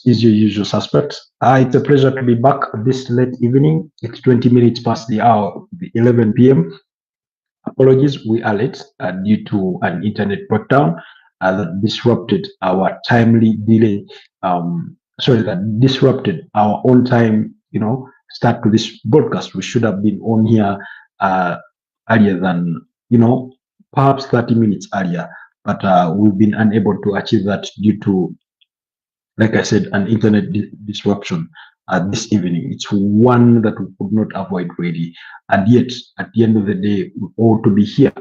is your usual suspect. It's a pleasure to be back this late evening. It's 20 minutes past the hour, the 11 p.m. Apologies, we are late due to an internet breakdown that disrupted our timely delay. That disrupted our on time, start to this broadcast. We should have been on here uh, earlier than, perhaps 30 minutes earlier, but we've been unable to achieve that due to, like I said, an internet disruption this evening. It's one that we could not avoid really. And yet, at the end of the day, we ought to be here.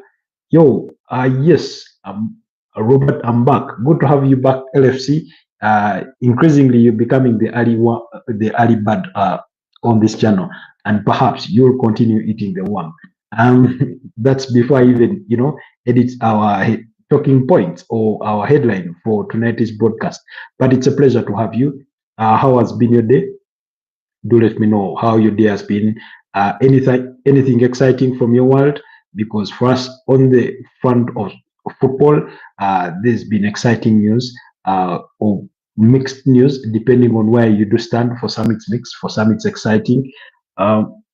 Yo, yes, Robert, I'm back. Good to have you back, LFC. Increasingly, you're becoming the early bird on this channel, and perhaps you'll continue eating the worm. That's before I even, edit our talking points or our headline for tonight's broadcast. But it's a pleasure to have you. How has been your day? Do let me know how your day has been. Anything exciting from your world? Because for us on the front of football, there's been exciting news or mixed news, depending on where you do stand. For some, it's mixed. For some, it's exciting.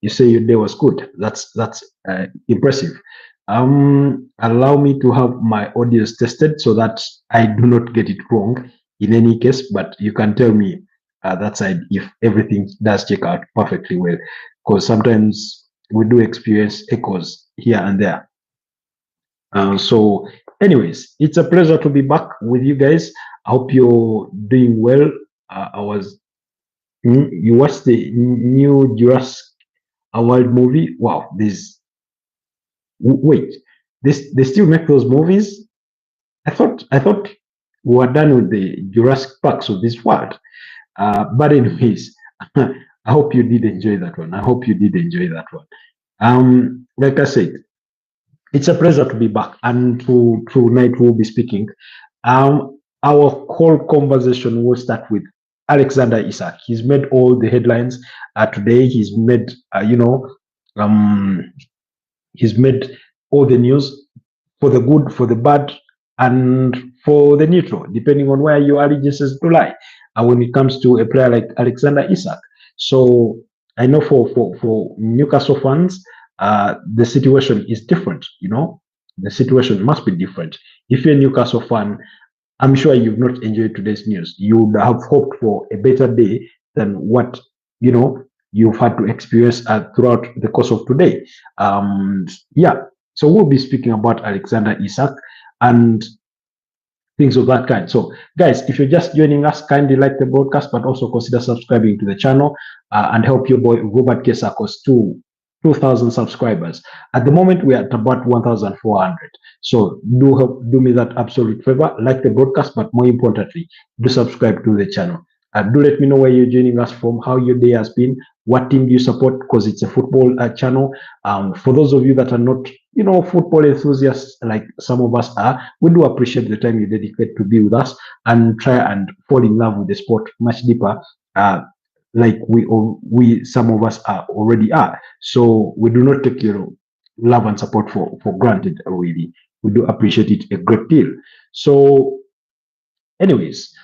You say your day was good. That's impressive. Allow me to have my audios tested so that I do not get it wrong in any case, but you can tell me that side if everything does check out perfectly well, because sometimes we do experience echoes here and there. So anyways, it's a pleasure to be back with you guys. I hope you're doing well. You watched the new Jurassic World movie? Wow, wait, they still make those movies? I thought we were done with the Jurassic Parks of this world. But anyways, I hope you did enjoy that one. Like I said, it's a pleasure to be back, and tonight we'll be speaking. Our whole conversation will start with Alexander Isak. He's made all the headlines today. He's made, he's made all the news, for the good, for the bad, and for the neutral, depending on where your allegiances to lie. When it comes to a player like Alexander Isak. So I know for Newcastle fans, the situation is different. The situation must be different. If you're a Newcastle fan, I'm sure you've not enjoyed today's news. You would have hoped for a better day than what you've had to experience throughout the course of today. So we'll be speaking about Alexander Isak and things of that kind. So guys, if you're just joining us, kindly like the broadcast, but also consider subscribing to the channel and help your boy Robert Kesakos to 2,000 subscribers. At the moment, we are at about 1,400. So do me that absolute favor, like the broadcast, but more importantly, do subscribe to the channel. Do let me know where you're joining us from, how your day has been, what team do you support, because it's a football channel. For those of you that are not, football enthusiasts like some of us are, we do appreciate the time you dedicate to be with us and try and fall in love with the sport much deeper, like we some of us already are. So we do not take your love and support for granted. Really, we do appreciate it a great deal. So, anyways.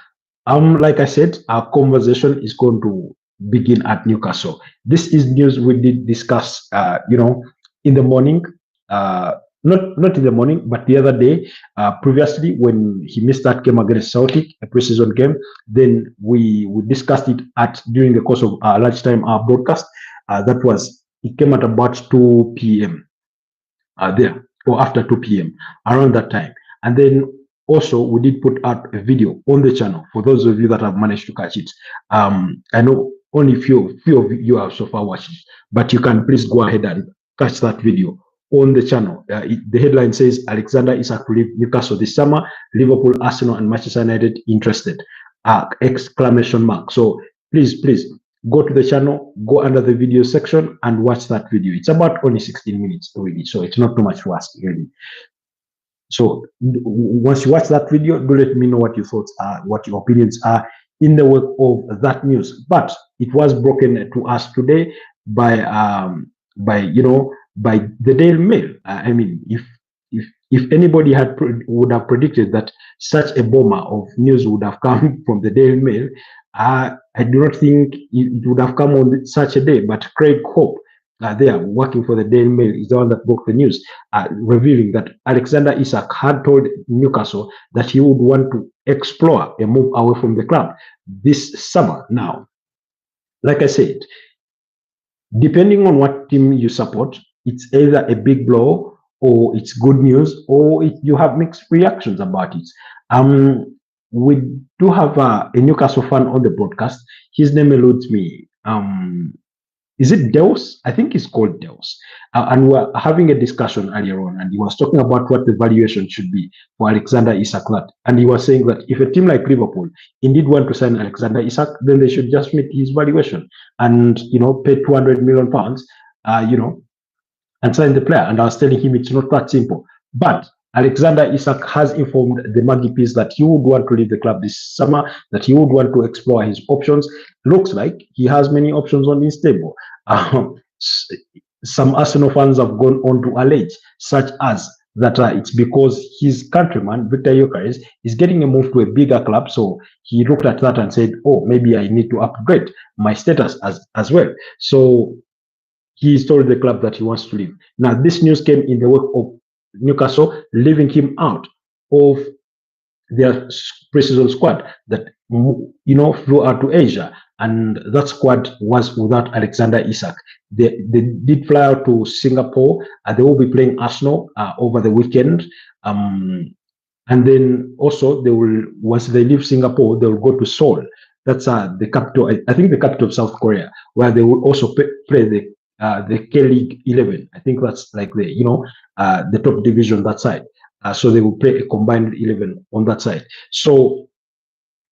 Like I said, our conversation is going to begin at Newcastle. This is news we did discuss, in the morning, not in the morning, but the other day, previously when he missed that game against Celtic, a preseason game. Then we discussed it during the course of our lunchtime broadcast. It came at about 2 p.m. There, or after 2 p.m. around that time, and then. Also, we did put out a video on the channel for those of you that have managed to catch it. I know only few of you have so far watched it, but you can please go ahead and catch that video on the channel. The headline says, Alexander Isak to leave Newcastle this summer, Liverpool, Arsenal, and Manchester United interested, exclamation mark. So please go to the channel, go under the video section and watch that video. It's about only 16 minutes already, so it's not too much to ask really. So once you watch that video, do let me know what your thoughts are, what your opinions are in the wake of that news. But it was broken to us today by the Daily Mail. I mean, if anybody would have predicted that such a bomber of news would have come from the Daily Mail, I do not think it would have come on such a day, but Craig Hope, there working for the Daily Mail, is the one that broke the news, revealing that Alexander Isak had told Newcastle that he would want to explore a move away from the club this summer. Now, like I said, depending on what team you support, it's either a big blow or it's good news, or you have mixed reactions about it. We do have a Newcastle fan on the broadcast. His name eludes me. Is it Deus? I think it's called Deus. And we're having a discussion earlier on, and he was talking about what the valuation should be for Alexander Isak. And he was saying that if a team like Liverpool indeed want to sign Alexander Isak, then they should just meet his valuation and, pay 200 million pounds, and sign the player. And I was telling him it's not that simple. But Alexander Isak has informed the Magpies that he would want to leave the club this summer, that he would want to explore his options. Looks like he has many options on his table. Some Arsenal fans have gone on to allege, such as that it's because his countryman, Victor Gyökeres, is getting a move to a bigger club. So he looked at that and said, oh, maybe I need to upgrade my status as well. So he's told the club that he wants to leave. Now, this news came in the wake of Newcastle leaving him out of their pre-season squad that flew out to Asia, and that squad was without Alexander Isak. They did fly out to Singapore. They will be playing Arsenal over the weekend, and then also they will, once they leave Singapore, they will go to Seoul. That's the capital, I think the capital of South Korea, where they will also play the K-League 11. I think that's like the top division that side. So they will play a combined 11 on that side. So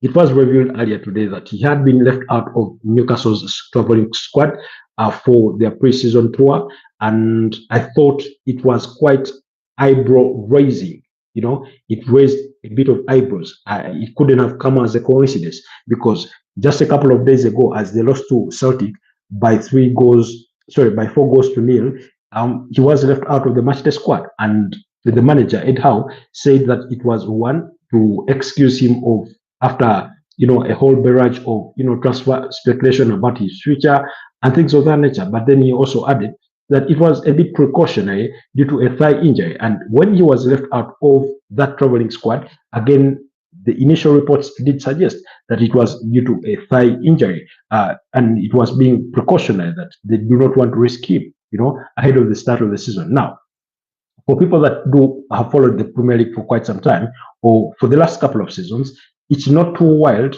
it was revealed earlier today that he had been left out of Newcastle's traveling squad for their pre-season tour, and I thought it was quite eyebrow raising. It raised a bit of eyebrows. It couldn't have come as a coincidence, because just a couple of days ago, as they lost to Celtic by 4 goals to nil, he was left out of the matchday squad, and the manager Ed Howe said that it was one to excuse him of after a whole barrage of transfer speculation about his future and things of that nature. But then he also added that it was a bit precautionary due to a thigh injury, and when he was left out of that traveling squad, again, the initial reports did suggest that it was due to a thigh injury, and it was being precautionary, that they do not want to risk him, ahead of the start of the season. Now, for people that do have followed the Premier League for quite some time, or for the last couple of seasons, it's not too wild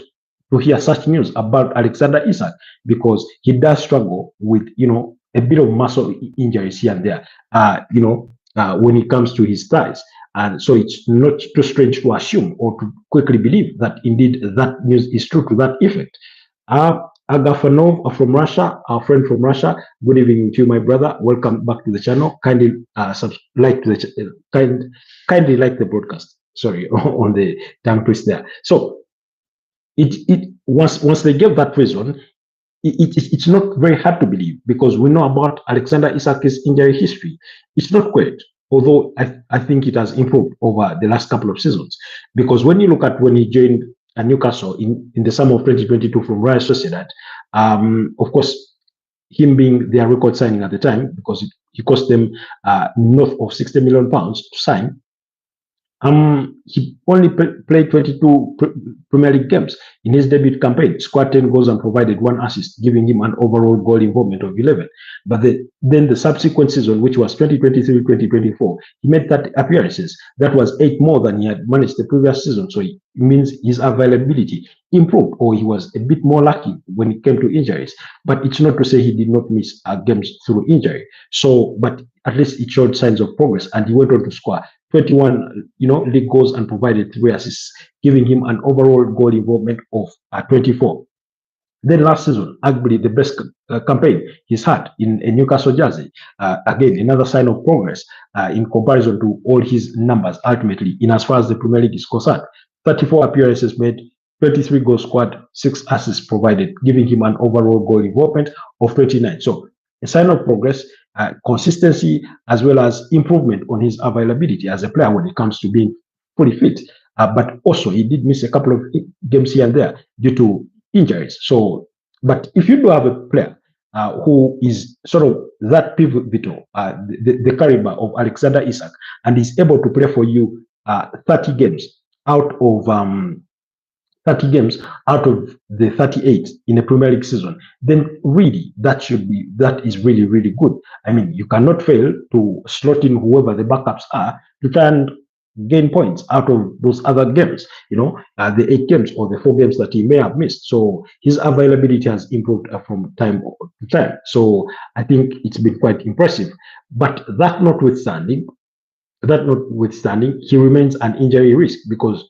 to hear such news about Alexander Isak, because he does struggle with, a bit of muscle injuries here and there, when it comes to his thighs. And so it's not too strange to assume or to quickly believe that indeed that news is true to that effect. Agafanov from Russia, our friend from Russia, good evening to you, my brother. Welcome back to the channel. Kindly like kindly like the broadcast. Sorry, on the tongue twist there. So once they gave that reason, it's not very hard to believe, because we know about Alexander Isak's injury history. It's not great, although I think it has improved over the last couple of seasons, because when you look at when he joined Newcastle in the summer of 2022 from Real Sociedad, of course, him being their record signing at the time, because he cost them north of 60 million pounds to sign. He only played 22 Premier League games in his debut campaign, scored 10 goals and provided 1 assist, giving him an overall goal involvement of 11. But then the subsequent season, which was 2023-2024, he made 30 appearances. That was 8 more than he had managed the previous season. So it means his availability improved, or he was a bit more lucky when it came to injuries. But it's not to say he did not miss games through injury. So, but at least it showed signs of progress, and he went on to score 21 league goals and provided 3 assists, giving him an overall goal involvement of 24. Then last season, arguably the best campaign he's had in a Newcastle jersey. Again, another sign of progress in comparison to all his numbers ultimately in as far as the Premier League is concerned. 34 appearances made, 23 goals scored, 6 assists provided, giving him an overall goal involvement of 29. So a sign of progress, consistency, as well as improvement on his availability as a player when it comes to being fully fit. But also, he did miss a couple of games here and there due to injuries. So, but if you do have a player who is sort of that pivotal, the caliber of Alexander Isak, and is able to play for you 30 games out of 30 games out of the 38 in a Premier League season, then really that is really, really good. I mean, you cannot fail to slot in whoever the backups are to try and gain points out of those other games, the 8 games or the 4 games that he may have missed. So his availability has improved from time to time. So I think it's been quite impressive. But that notwithstanding, he remains an injury risk, because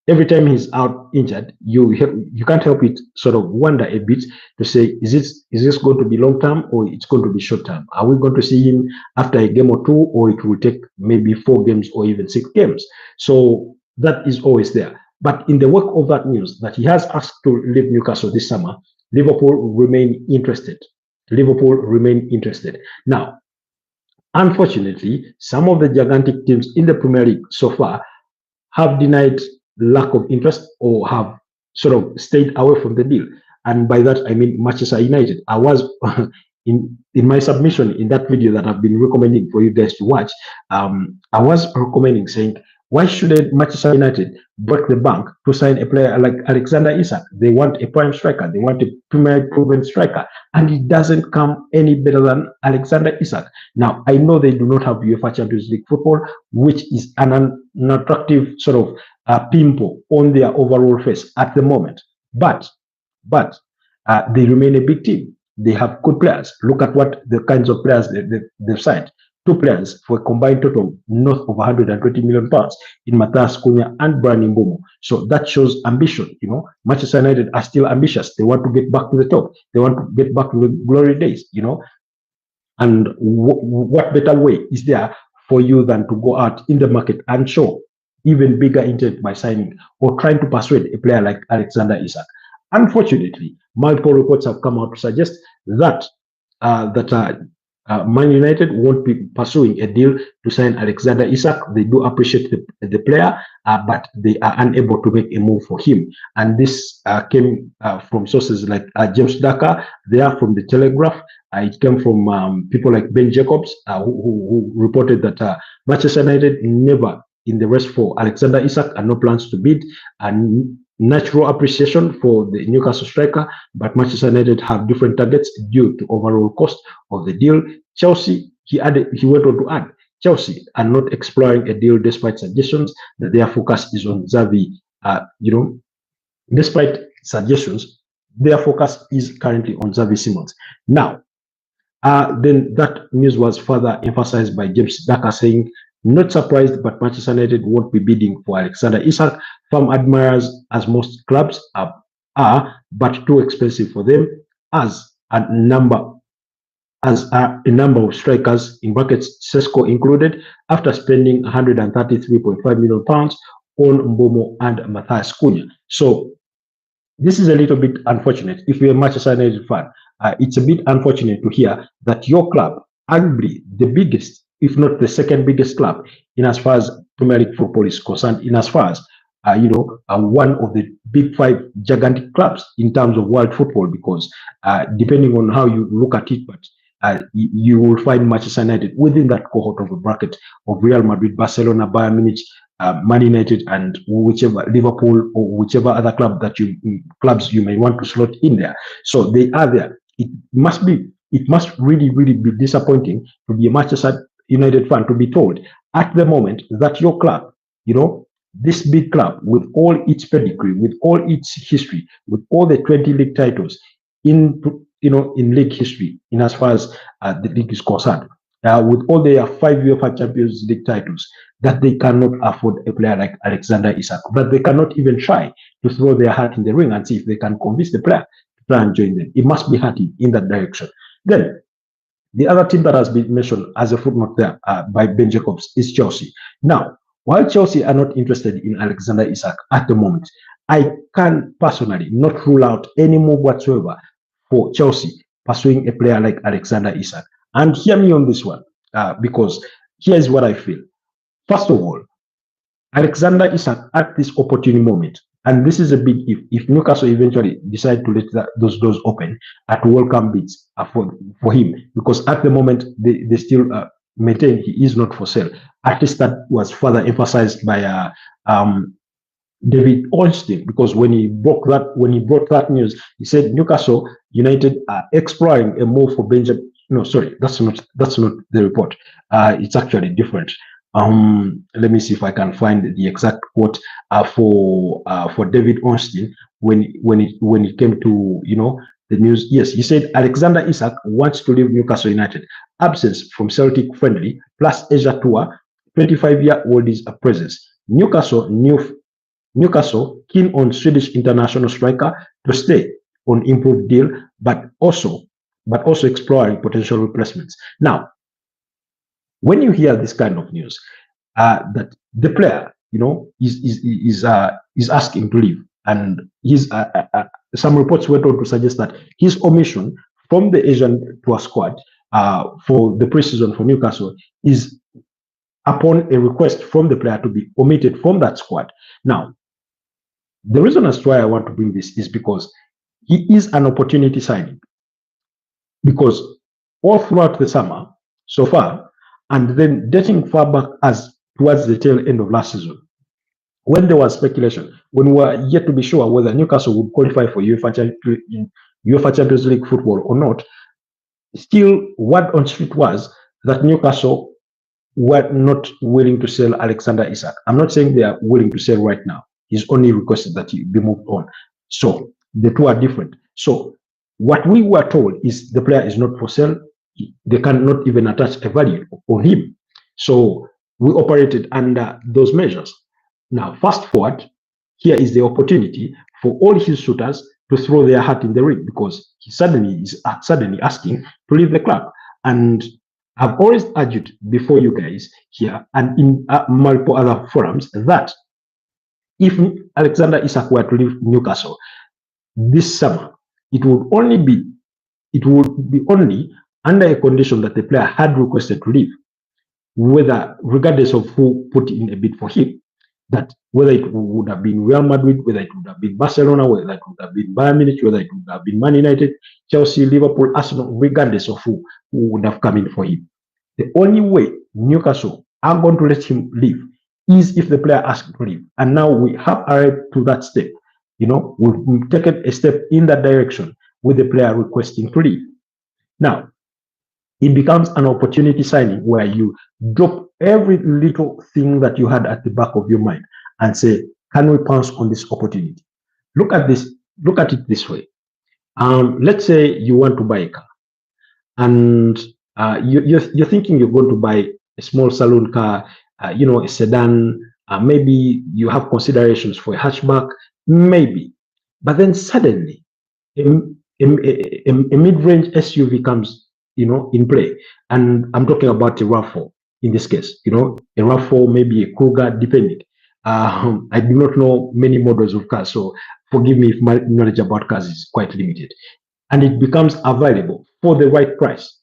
every time he's out injured, you can't help it sort of wonder a bit to say, is this going to be long term or it's going to be short term? Are we going to see him after a game or two, or it will take maybe 4 games or even 6 games? So that is always there. But in the wake of that news that he has asked to leave Newcastle this summer, Liverpool remain interested. Now, unfortunately, some of the gigantic teams in the Premier League so far have denied lack of interest or have sort of stayed away from the deal. And by that, I mean Manchester United. I was in my submission in that video that I've been recommending for you guys to watch. I was recommending, saying, why shouldn't Manchester United break the bank to sign a player like Alexander Isak? They want a prime striker. They want a Premier proven striker. And it doesn't come any better than Alexander Isak. Now, I know they do not have UEFA Champions League football, which is an attractive sort of pimple on their overall face at the moment. But they remain a big team. They have good players. Look at what the kinds of players they've signed. 2 players for a combined total north of 120 million pounds in Matthias Cunha and Brian Mbeumo. So that shows ambition. Manchester United are still ambitious. They want to get back to the top. They want to get back to the glory days. And what better way is there for you than to go out in the market and show even bigger intent by signing or trying to persuade a player like Alexander Isak? Unfortunately, multiple reports have come out to suggest that Man United won't be pursuing a deal to sign Alexander Isak. They do appreciate the player, but they are unable to make a move for him. And this came from sources like James Daka. They are from the Telegraph. It came from people like Ben Jacobs, who reported that Manchester United never in the race for Alexander Isak and no plans to bid. And natural appreciation for the Newcastle striker, but Manchester United have different targets due to overall cost of the deal. Chelsea, he went on to add, Chelsea are not exploring a deal despite suggestions that their focus is on Xavi. Despite suggestions, their focus is currently on Xavi Simons. Now, then that news was further emphasized by James Daka, saying, not surprised, but Manchester United won't be bidding for Alexander Isak. Firm admirers, as most clubs are, but too expensive for them, as a number of strikers, in brackets Sesko included, after spending 133.5 million pounds on Mbeumo and Matthias Cunha. So this is a little bit unfortunate. If you're a Manchester United fan, it's a bit unfortunate to hear that your club, arguably the biggest, if not the second biggest club in as far as Premier League football is concerned, in as far as one of the big 5 gigantic clubs in terms of world football, because depending on how you look at it, but you will find Manchester United within that cohort of a bracket of Real Madrid, Barcelona, Bayern Munich, Man United, and whichever Liverpool or whichever other clubs you may want to slot in there. So they are there. It must really, really be disappointing to be a Manchester United fan to be told at the moment that your club, this big club with all its pedigree, with all its history, with all the 20 league titles in league history, in as far as the league is concerned, with all their 5 UEFA Champions League titles, that they cannot afford a player like Alexander Isak, but they cannot even try to throw their hat in the ring and see if they can convince the player to try and join them. It must be heading in that direction. Then the other team that has been mentioned as a footnote there by Ben Jacobs is Chelsea. Now, while Chelsea are not interested in Alexander Isak at the moment, I can personally not rule out any move whatsoever for Chelsea pursuing a player like Alexander Isak. And hear me on this one, because here's what I feel. First of all, Alexander Isak at this opportune moment, And this is a big if. If Newcastle eventually decide to let those doors open, to welcome bids for him, because at the moment they still maintain he is not for sale. At least that was further emphasized by David Ornstein, because when he brought that news, he said Newcastle United are exploring a move for Benjamin. No, sorry, that's not the report. It's actually different. Let me see if I can find the exact quote for David Ornstein when it came to the news. Yes, he said Alexander Isak wants to leave Newcastle United. Absence from Celtic friendly plus Asia tour. 25-year-old is a presence. Newcastle keen on Swedish international striker to stay on improved deal, but also exploring potential replacements. Now, when you hear this kind of news, that the player, is asking to leave, and some reports went on to suggest that his omission from the Asian tour squad for the preseason for Newcastle is upon a request from the player to be omitted from that squad. Now, the reason as to why I want to bring this is because he is an opportunity signing. Because all throughout the summer so far, and then dating far back as towards the tail end of last season, when there was speculation, when we were yet to be sure whether Newcastle would qualify for UEFA Champions League football or not, still word on street was that Newcastle were not willing to sell Alexander Isak. I'm not saying they are willing to sell right now. He's only requested that he be moved on. So the two are different. So what we were told is the player is not for sale. They cannot even attach a value on him. So we operated under those measures. Now, fast forward, here is the opportunity for all his suitors to throw their hat in the ring, because he suddenly is asking to leave the club. And I've always argued before you guys here and in multiple other forums that if Alexander Isak were to leave Newcastle this summer, it would be only under a condition that the player had requested to leave, regardless of who put in a bid for him. That whether it would have been Real Madrid, whether it would have been Barcelona, whether it would have been Bayern Munich, whether it would have been Man United, Chelsea, Liverpool, Arsenal, regardless of who would have come in for him. The only way Newcastle are going to let him leave is if the player asks to leave. And now we have arrived to that step. We've taken a step in that direction with the player requesting to leave. Now, it becomes an opportunity signing where you drop every little thing that you had at the back of your mind and say, can we pounce on this opportunity? Look at it this way. Let's say you want to buy a car, and you're thinking you're going to buy a small saloon car, a sedan, maybe you have considerations for a hatchback, maybe. But then suddenly, a mid-range SUV comes in play. And I'm talking about a RAV4 in this case, a RAV4, maybe a Kruger, depending. I do not know many models of cars, so forgive me if my knowledge about cars is quite limited. And it becomes available for the right price,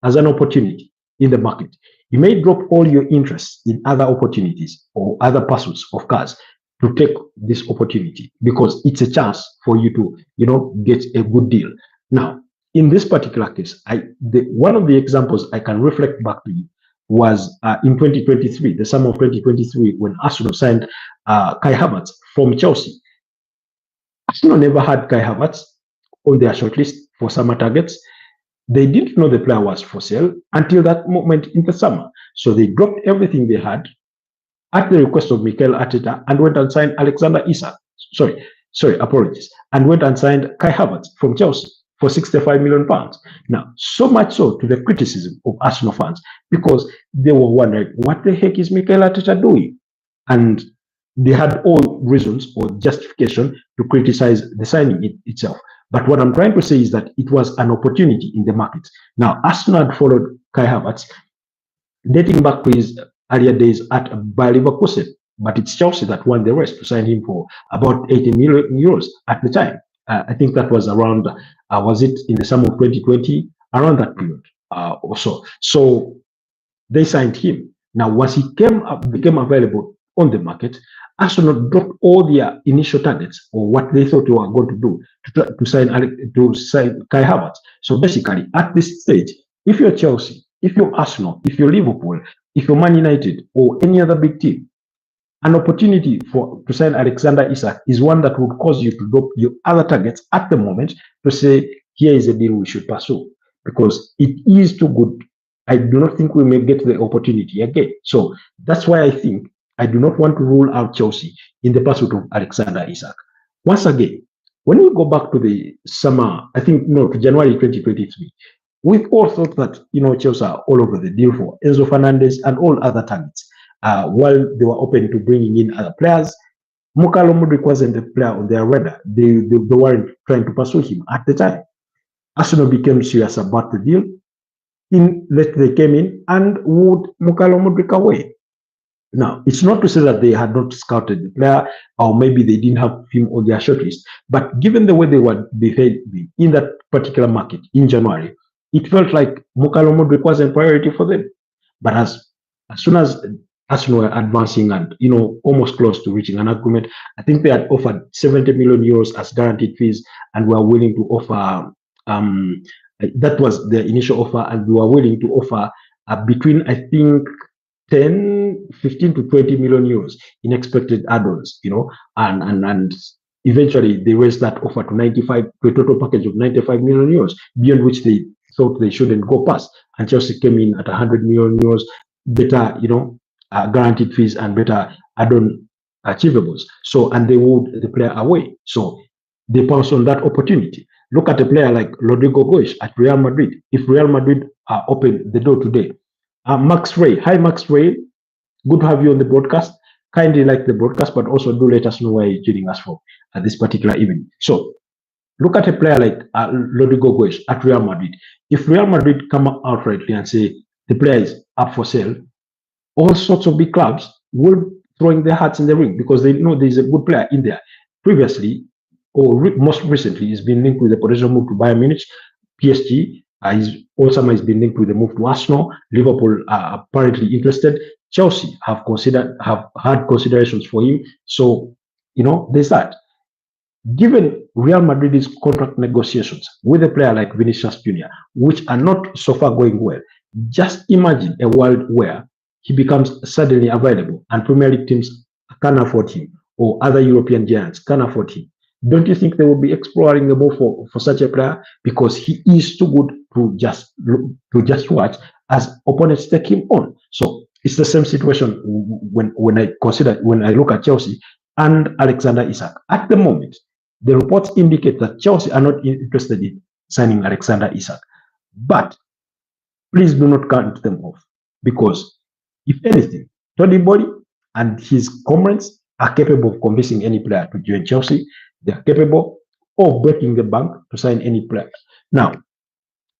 as an opportunity in the market. You may drop all your interests in other opportunities or other pursuits of cars to take this opportunity, because it's a chance for you to, get a good deal. Now, in this particular case, one of the examples I can reflect back to you was in 2023, the summer of 2023, when Arsenal signed Kai Havertz from Chelsea. Arsenal never had Kai Havertz on their shortlist for summer targets. They didn't know the player was for sale until that moment in the summer. So they dropped everything they had at the request of Mikel Arteta and went and signed Alexander Isak. Apologies. And went and signed Kai Havertz from Chelsea for £65 million. Now, so much so to the criticism of Arsenal fans, because they were wondering, what the heck is Mikel Arteta doing? And they had all reasons or justification to criticize the signing itself. But what I'm trying to say is that it was an opportunity in the market. Now, Arsenal had followed Kai Havertz, dating back to his earlier days at Bayer Leverkusen, but it's Chelsea that won the race to sign him for about 80 million euros at the time. I think that was around, was it in the summer of 2020, around that period or so. So they signed him. Now, once he became available on the market, Arsenal dropped all their initial targets or what they thought they were going to do to sign Kai Havertz. So basically, at this stage, if you're Chelsea, if you're Arsenal, if you're Liverpool, if you're Man United or any other big team, an opportunity to sign Alexander Isak is one that would cause you to drop your other targets at the moment to say, here is a deal we should pursue because it is too good. I do not think we may get the opportunity again. So that's why I think I do not want to rule out Chelsea in the pursuit of Alexander Isak. Once again, when we go back to the summer, I think no, to January 2023, we all thought that Chelsea are all over the deal for Enzo Fernandez and all other targets. While they were open to bringing in other players, Mukalo Mudrik wasn't a player on their radar. They weren't trying to pursue him at the time. Arsenal became serious about the deal. They came in and would Mukalo Mudrik away. Now, it's not to say that they had not scouted the player or maybe they didn't have him on their shortlist, but given the way they were behaving in that particular market in January, it felt like Mukalo Mudrik was a priority for them. But as soon as Arsenal were advancing and almost close to reaching an agreement, I think they had offered 70 million euros as guaranteed fees and were willing to offer that was their initial offer, and we were willing to offer between I think 15 to 20 million euros in expected add-ons, and eventually they raised that offer to a total package of 95 million euros, beyond which they thought they shouldn't go past. And Chelsea came in at 100 million euros, better, guaranteed fees and better add-on achievables. So, and they wooed the player away. So they pounced on that opportunity. Look at a player like Rodrigo Goes at Real Madrid. If Real Madrid open the door today, Max Ray. Hi, Max Ray. Good to have you on the broadcast. Kindly like the broadcast, but also do let us know where you're joining us from at this particular evening. So, look at a player like Rodrigo Goes at Real Madrid. If Real Madrid come out outrightly and say the player is up for sale, all sorts of big clubs will throwing their hats in the ring because they know there's a good player in there. Previously, or most recently, he's been linked with the potential move to Bayern Munich, PSG. Also has been linked with the move to Arsenal. Liverpool are apparently interested. Chelsea have had considerations for him. So, there's that. Given Real Madrid's contract negotiations with a player like Vinicius Junior, which are not so far going well, just imagine a world where he becomes suddenly available and Premier League teams can afford him or other European giants can afford him. Don't you think they will be exploring the move for such a player because he is too good to just watch as opponents take him on? So it's the same situation when I look at Chelsea and Alexander Isak. At the moment, the reports indicate that Chelsea are not interested in signing Alexander Isak. But please do not count them off because if anything, Tony Body and his comrades are capable of convincing any player to join Chelsea. They are capable of breaking the bank to sign any player. Now,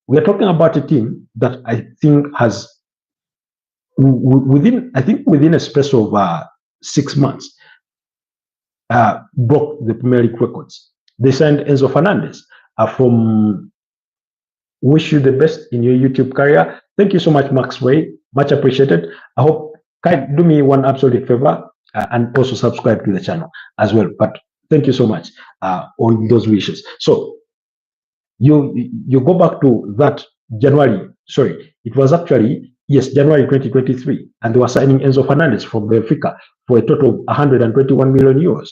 we are talking about a team that I think has, within a space of 6 months, broke the Premier League records. They signed Enzo Fernandez from wish you the best in your YouTube career. Thank you so much, Max Way. Much appreciated. I hope, do me one absolute favor and also subscribe to the channel as well. But thank you so much on those wishes. So you go back to that January. Sorry, it was actually January 2023, and they were signing Enzo Fernandez from Benfica for a total of 121 million euros.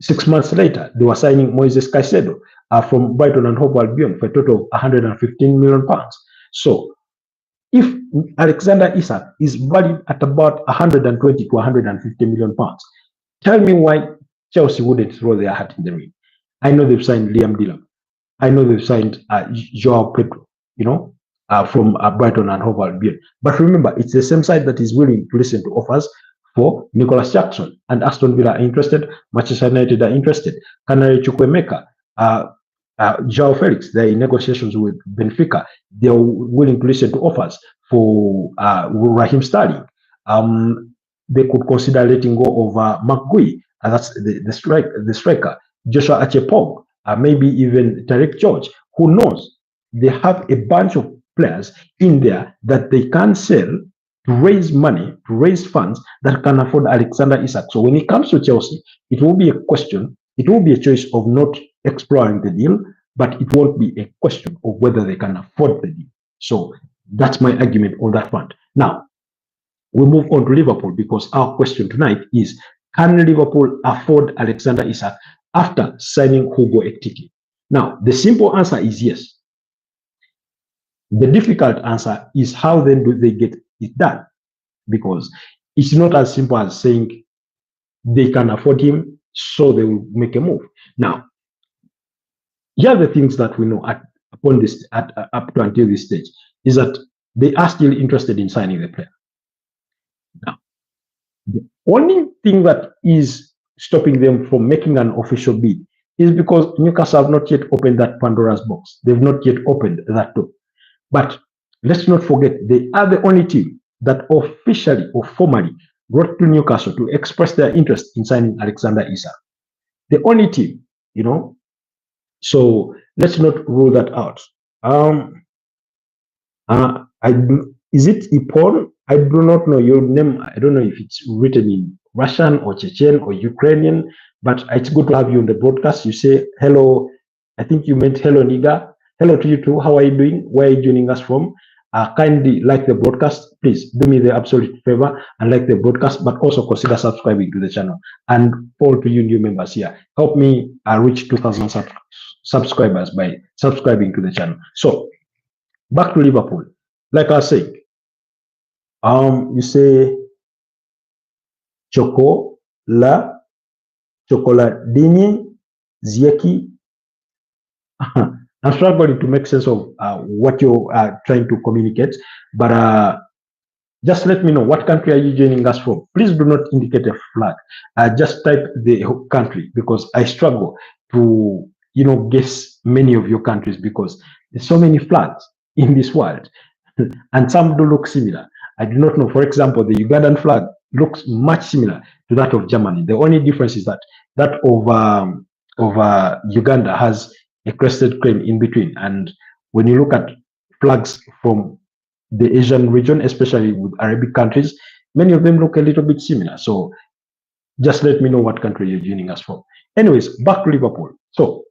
6 months later, they were signing Moises Caicedo from Brighton and Hove Albion for a total of 115 million pounds. So if Alexander Isak is valued at about 120 to 150 million pounds, tell me why Chelsea wouldn't throw their hat in the ring. I know they've signed Liam Delap. I know they've signed Joao Pedro, from Brighton and Hove Albion. But remember, it's the same side that is willing to listen to offers for Nicholas Jackson. And Aston Villa are interested. Manchester United are interested. Canary Chukwemeka, Joao Felix, they're in negotiations with Benfica. They're willing to listen to offers for Raheem Sterling. They could consider letting go of McGui. That's the striker, Joshua Achepong, maybe even Tarek George. Who knows? They have a bunch of players in there that they can sell to raise money, to raise funds that can afford Alexander Isak. So when it comes to Chelsea, it will be a question, it will be a choice of not exploring the deal, but it won't be a question of whether they can afford the deal. So that's my argument on that front. Now, we move on to Liverpool because our question tonight is, can Liverpool afford Alexander Isak after signing Hugo Ekitike? Now, the simple answer is yes. The difficult answer is how then do they get it done? Because it's not as simple as saying they can afford him, so they will make a move. Now, here are the things that we know up to until this stage is that they are still interested in signing the player. Now, the only thing that is stopping them from making an official bid is because Newcastle have not yet opened that Pandora's box. They've not yet opened that door. But let's not forget, they are the only team that officially or formally wrote to Newcastle to express their interest in signing Alexander Isak. The only team, you know. So let's not rule that out. Is it Ipon? I do not know your name. I don't know if it's written in Russian or Chechen or Ukrainian, but it's good to have you on the broadcast. You say hello. I think you meant hello, Niga. Hello to you too. How are you doing? Where are you joining us from? Kindly like the broadcast. Please do me the absolute favor and like the broadcast, but also consider subscribing to the channel. And all to you new members here, help me reach 2,000 subscribers by subscribing to the channel. So back to Liverpool. Like I said, you say chocoladini zieki. I'm struggling to make sense of what you are trying to communicate, but just let me know what country are you joining us from. Please do not indicate a flag. Just type the country because I struggle to, guess many of your countries because there's so many flags in this world, and some do look similar. I do not know. For example, the Ugandan flag looks much similar to that of Germany. The only difference is that of Uganda has a crested crane in between. And when you look at flags from the Asian region, especially with Arabic countries, many of them look a little bit similar. So just let me know what country you're joining us from. Anyways, back to Liverpool. So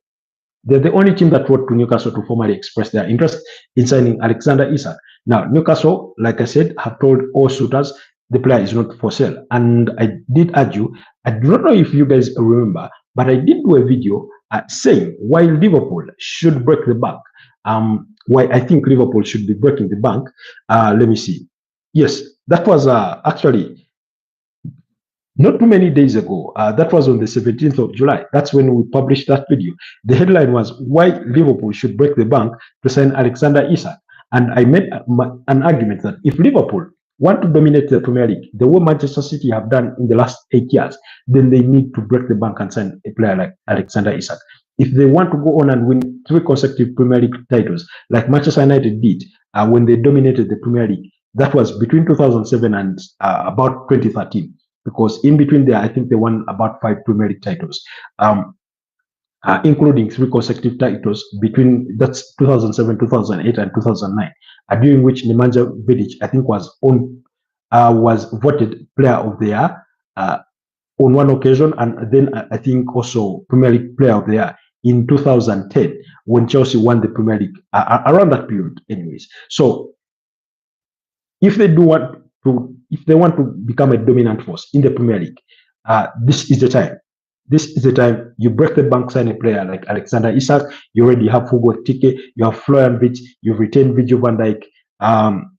they're the only team that wrote to Newcastle to formally express their interest in signing Alexander Isak. Now, Newcastle, like I said, have told all suitors the player is not for sale. And I did argue, I do not know if you guys remember, but I did do a video saying why Liverpool should break the bank. Why I think Liverpool should be breaking the bank. Let me see. Yes, that was actually not too many days ago. That was on the 17th of July. That's when we published that video. The headline was why Liverpool should break the bank to sign Alexander Isak. And I made an argument that if Liverpool want to dominate the Premier League, the way Manchester City have done in the last 8 years, then they need to break the bank and sign a player like Alexander Isak. If they want to go on and win 3 consecutive Premier League titles, like Manchester United did when they dominated the Premier League, that was between 2007 and about 2013. Because in between there, I think they won about 5 Premier League titles, including 3 consecutive titles between that's 2007, 2008, and 2009, during which Nemanja Vidic, I think, was voted Player of the Year on one occasion, and then I think also Premier League Player of the Year in 2010 when Chelsea won the Premier League around that period, anyways. So if they want to become a dominant force in the Premier League, this is the time. This is the time you break the bank, sign a player like Alexander Isak. You already have Hugo Ekitike, you have Florian Wirtz, you've retained Virgil van Dijk,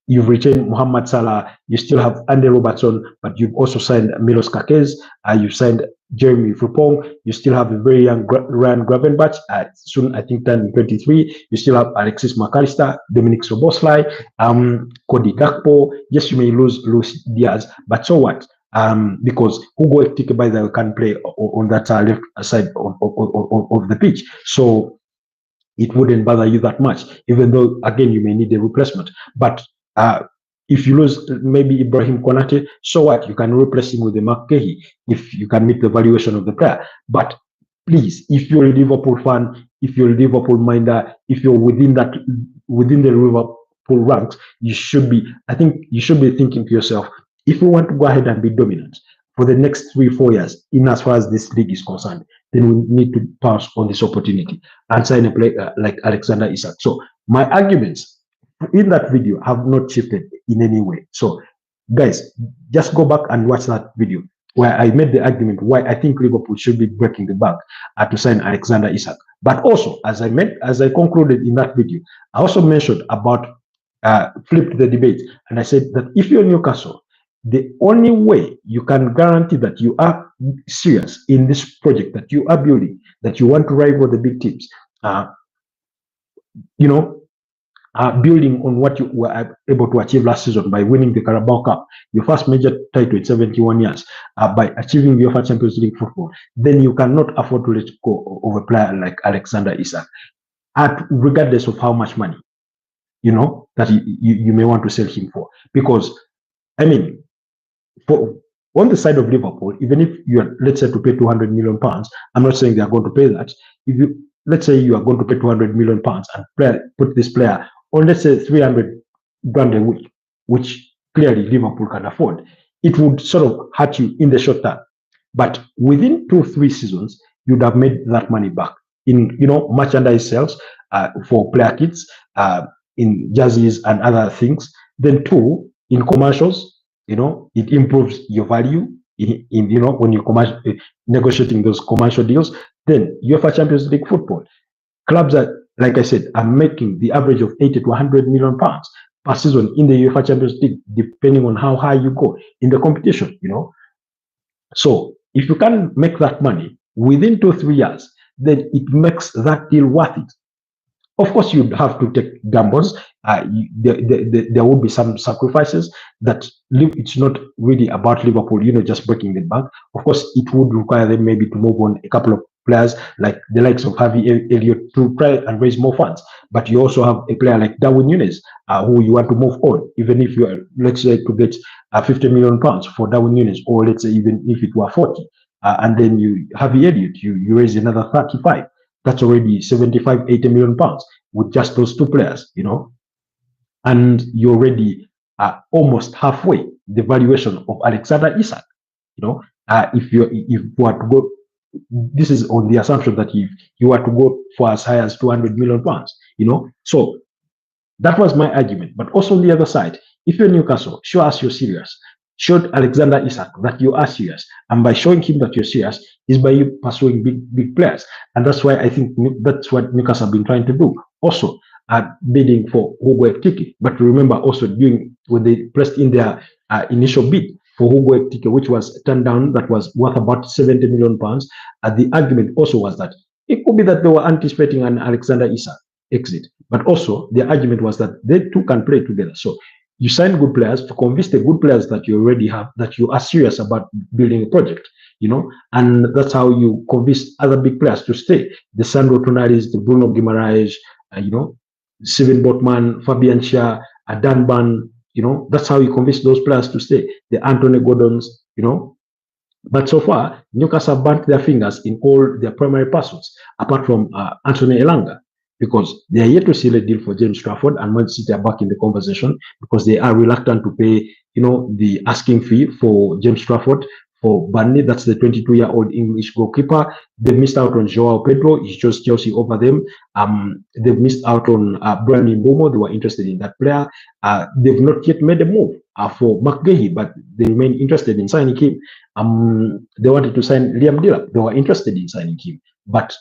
you've retained Mohamed Salah, you still have Andy Robertson, but you've also signed Milos Kerkez, you've signed Jeremy Frimpong, you still have a very young Ryan Gravenberch, soon I think turning 23, you still have Alexis McAllister, Dominic Szoboszlai, Cody Gakpo. Yes, you may lose Luis Diaz, but so what? Because Hugo Ekitike, by the way, can play on that left side of the pitch. So it wouldn't bother you that much, even though, again, you may need a replacement. But if you lose maybe Ibrahim Konate, so what? You can replace him with a Mark Kehi if you can meet the valuation of the player. But please, if you're a Liverpool fan, if you're a Liverpool minder, if you're within the ranks, you should be, I think you should be thinking to yourself, if you want to go ahead and be dominant for the next 3-4 years, in as far as this league is concerned, then we need to pass on this opportunity and sign a player like Alexander Isak. So my arguments in that video have not shifted in any way. So guys, just go back and watch that video where I made the argument why I think Liverpool should be breaking the bank to sign Alexander Isak. But also, as I concluded in that video, I also mentioned about flipped the debate, and I said that if you're Newcastle, the only way you can guarantee that you are serious in this project that you are building, that you want to rival the big teams, building on what you were able to achieve last season by winning the Carabao Cup, your first major title in 71 years, by achieving the UEFA Champions League football, then you cannot afford to let go of a player like Alexander Isak, regardless of how much money, that you may want to sell him for. Because, I mean, on the side of Liverpool, even if you are, let's say, to pay 200 million pounds, I'm not saying they are going to pay that. Let's say you are going to pay 200 million pounds and put this player on, let's say, 300 grand a week, which clearly Liverpool can afford, it would sort of hurt you in the short term. But within 2-3 seasons, you'd have made that money back in, merchandise sales for player kits, in jerseys and other things. Then 2, in commercials, it improves your value when you're negotiating those commercial deals. Then UEFA Champions League football, clubs are, like I said, are making the average of 80 to 100 million pounds per season in the UEFA Champions League, depending on how high you go in the competition, So if you can make that money within 2-3 years, then it makes that deal worth it. Of course, you'd have to take gambles. There will be some sacrifices that it's not really about Liverpool, just breaking the bank. Of course, it would require them maybe to move on a couple of players like the likes of Harvey Elliott to try and raise more funds. But you also have a player like Darwin Núñez, who you want to move on, even if you are, let's say, to get 50 million pounds for Darwin Núñez, or let's say even if it were 40, and then you Harvey Elliott, you raise another 35. That's already 75, 80 million pounds with just those 2 players, and you're already almost halfway the valuation of Alexander Isak. If you were to go, this is on the assumption that if you were to go for as high as 200 million pounds, So that was my argument. But also on the other side, if you're Newcastle, show us you're serious. Show Alexander Isak that you are serious, and by showing him that you're serious is by you pursuing big players, and that's why I think that's what Newcastle have been trying to do. Also, bidding for Hugo Ekitike, but remember also when they pressed in their initial bid for Hugo Ekitike, which was turned down, that was worth about 70 million pounds. The argument also was that it could be that they were anticipating an Alexander Isak exit, but also the argument was that they two can play together. So you sign good players to convince the good players that you already have, that you are serious about building a project, and that's how you convince other big players to stay. The Sandro Tonalis, the Bruno Guimaraes, Steven Botman, Fabian Schär, Dan Burn, that's how you convince those players to stay. The Anthony Gordons, But so far, Newcastle burnt their fingers in all their primary pursuits, apart from Anthony Elanga, because they are yet to seal a deal for James Trafford, and Man City are back in the conversation because they are reluctant to pay, the asking fee for James Trafford for Burnley. That's the 22-year-old English goalkeeper. They missed out on Joao Pedro. He chose Chelsea over them. They've missed out on Brian Mbeumo. They were interested in that player. They've not yet made a move for McGahey, but they remain interested in signing him. They wanted to sign Liam Delap. They were interested in signing him, but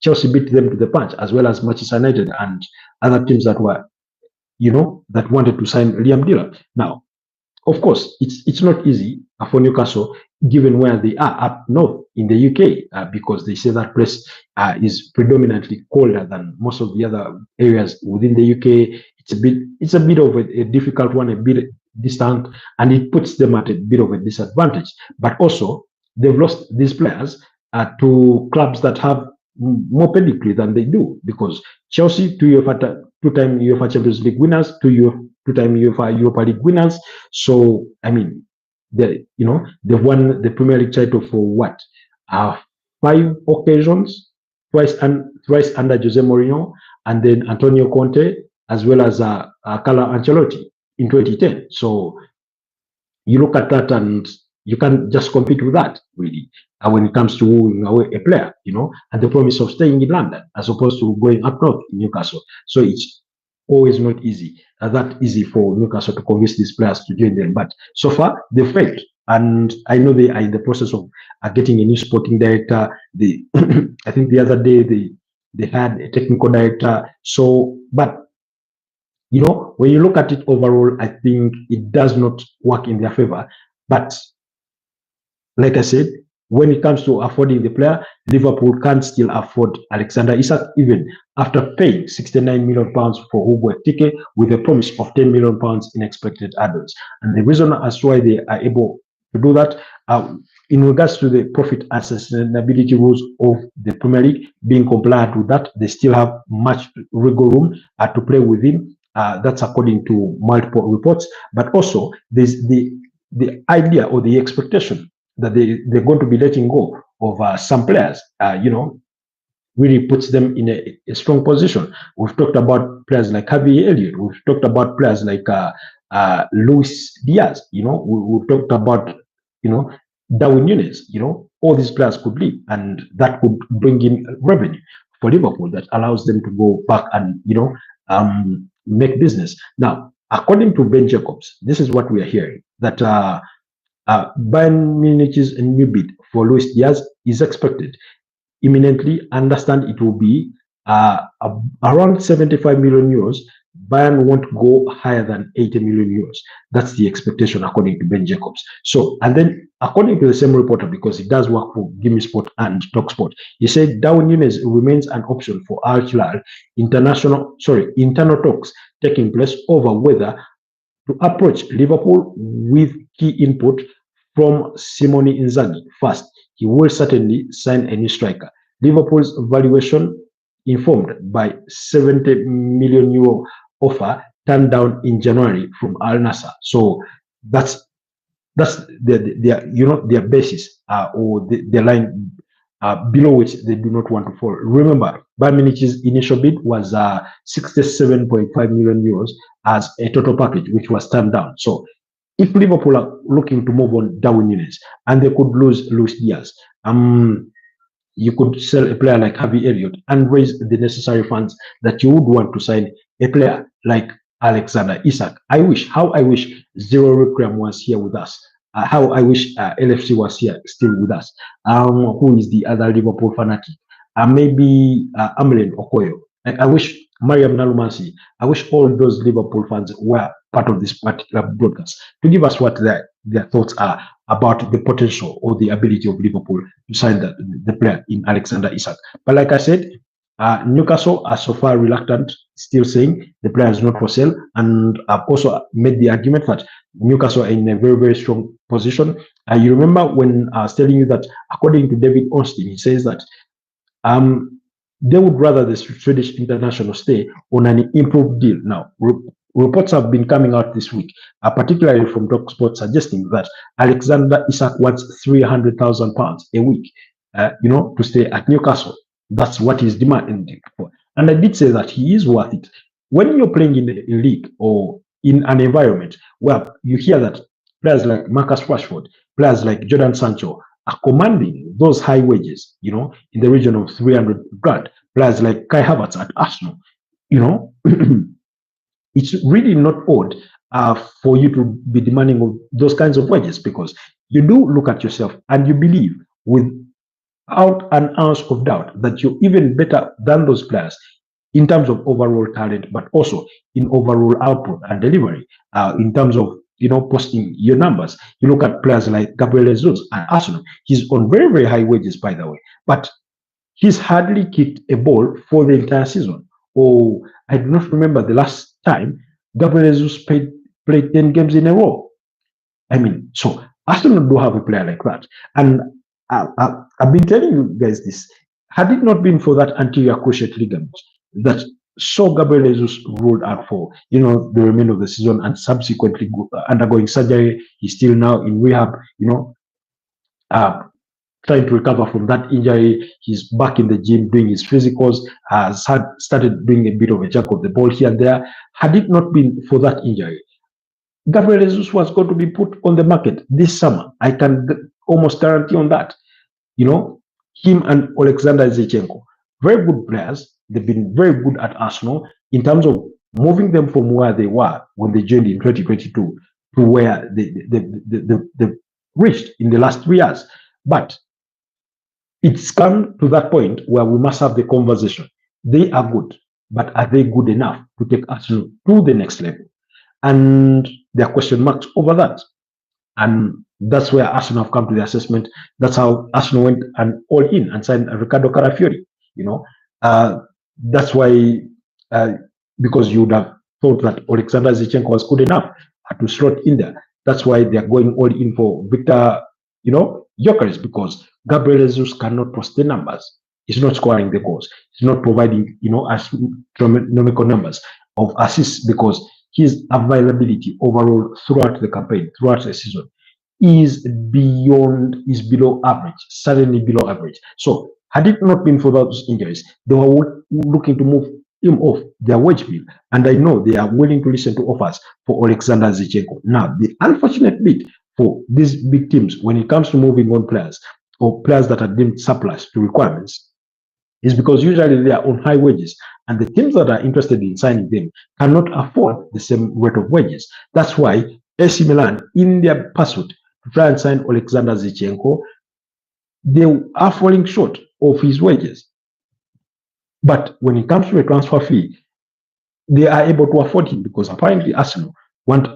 Chelsea beat them to the punch, as well as Manchester United and other teams that were, that wanted to sign Liam Delap. Now, of course, it's not easy for Newcastle, given where they are up north in the UK, because they say that place is predominantly colder than most of the other areas within the UK. It's a bit of a difficult one, a bit distant, and it puts them at a bit of a disadvantage. But also, they've lost these players to clubs that have more pedigree than they do, because Chelsea, two-time UEFA Champions League winners, two-time UEFA Europa League winners. So I mean, they've won the Premier League title for what? 5 occasions, twice under Jose Mourinho, and then Antonio Conte as well as Carlo Ancelotti in 2010. So you look at that and you can't just compete with that, really, when it comes to wooing away a player, and the promise of staying in London as opposed to going up north in Newcastle. So it's always not easy, that easy for Newcastle to convince these players to join them. But so far, they failed. And I know they are in the process of getting a new sporting director. I think the other day they had a technical director. So, but when you look at it overall, I think it does not work in their favor. But like I said, when it comes to affording the player, Liverpool can't still afford Alexander Isak, even after paying £69 million for Hugo Ekitike with a promise of £10 million in expected add-ons. And the reason as to why they are able to do that, in regards to the profit and sustainability rules of the Premier League, being compliant with that, they still have much wiggle room to play within. That's according to multiple reports. But also, there's the idea or the expectation that they're going to be letting go of some players, really puts them in a strong position. We've talked about players like Javi Elliott. We've talked about players like Luis Diaz. We've talked about, Darwin Nunes. All these players could leave, and that could bring in revenue for Liverpool that allows them to go back and, make business. Now, according to Ben Jacobs, this is what we are hearing, that Bayern Munich's new bid for Luis Diaz is expected imminently. Understand it will be around 75 million euros. Bayern won't go higher than 80 million euros. That's the expectation according to Ben Jacobs. So, and then according to the same reporter, because he does work for Gimme Sport and TalkSport, he said Darwin Nunes remains an option for Al Hilal. Internal talks taking place over whether to approach Liverpool with key input from Simone Inzaghi. First, he will certainly sign a new striker. Liverpool's valuation informed by 70 million euro offer turned down in January from Al Nassr. So that's their basis or the line below which they do not want to fall. Remember, Bayern Munich's initial bid was 67.5 million euros as a total package, which was turned down. So if Liverpool are looking to move on Darwin Nunes and they could lose Luis Diaz, you could sell a player like Javi Elliott and raise the necessary funds that you would want to sign a player like Alexander Isak. How I wish Zero Requiem was here with us. How I wish LFC was here still with us. Who is the other Liverpool fanatic? Maybe Amelin Okoyo. I wish Mariam Nalumansi. I wish all those Liverpool fans were part of this particular broadcast to give us what their thoughts are about the potential or the ability of Liverpool to sign the player in Alexander Isak. But like I said, Newcastle are so far reluctant, still saying the player is not for sale, and I've also made the argument that Newcastle are in a very, very strong position. You remember when I was telling you that according to David Ornstein, he says that they would rather the Swedish international stay on an improved deal. Now, reports have been coming out this week, particularly from TalkSport, suggesting that Alexander Isak wants £300,000 a week, to stay at Newcastle. That's what he's demanding for. And I did say that he is worth it. When you're playing in a league or in an environment where you hear that players like Marcus Rashford, players like Jordan Sancho are commanding those high wages, in the region of 300 grand, players like Kai Havertz at Arsenal, it's really not odd for you to be demanding of those kinds of wages, because you do look at yourself and you believe without an ounce of doubt that you're even better than those players in terms of overall talent, but also in overall output and delivery, in terms of posting your numbers. You look at players like Gabriel Jesus at Arsenal. He's on very, very high wages, by the way, but he's hardly kicked a ball for the entire season. Oh, I do not remember the last time Gabriel Jesus played 10 games in a row. I mean, so Arsenal do have a player like that. And I've been telling you guys this. Had it not been for that anterior cruciate ligament that saw Gabriel Jesus ruled out for the remainder of the season and subsequently undergoing surgery, he's still now in rehab. trying to recover from that injury. He's back in the gym doing his physicals, has started doing a bit of a jack of the ball here and there. Had it not been for that injury, Gabriel Jesus was going to be put on the market this summer. I can almost guarantee on that. You know, him and Alexander Zichenko, very good players. They've been very good at Arsenal in terms of moving them from where they were when they joined in 2022 to where they reached in the last 3 years. But it's come to that point where we must have the conversation. They are good, but are they good enough to take Arsenal to the next level? And there are question marks over that. And that's where Arsenal have come to the assessment. That's how Arsenal went and all in and signed Ricardo Carafiori. You know, that's why, because you would have thought that Alexander Zichenko was good enough to slot in there. That's why they are going all in for Victor, Gyökeres, because Gabriel Jesus cannot post the numbers. He's not scoring the goals. He's not providing, astronomical numbers of assists, because his availability overall throughout the campaign, throughout the season, is below average, certainly below average. So had it not been for those injuries, they were looking to move him off their wage bill. And I know they are willing to listen to offers for Alexander Zichenko. Now, the unfortunate bit for these big teams when it comes to moving on players or players that are deemed surplus to requirements is because usually they are on high wages, and the teams that are interested in signing them cannot afford the same rate of wages. That's why AC Milan, in their pursuit to try and sign Alexander Zichenko, they are falling short of his wages. But when it comes to a transfer fee, they are able to afford him, because apparently Arsenal want,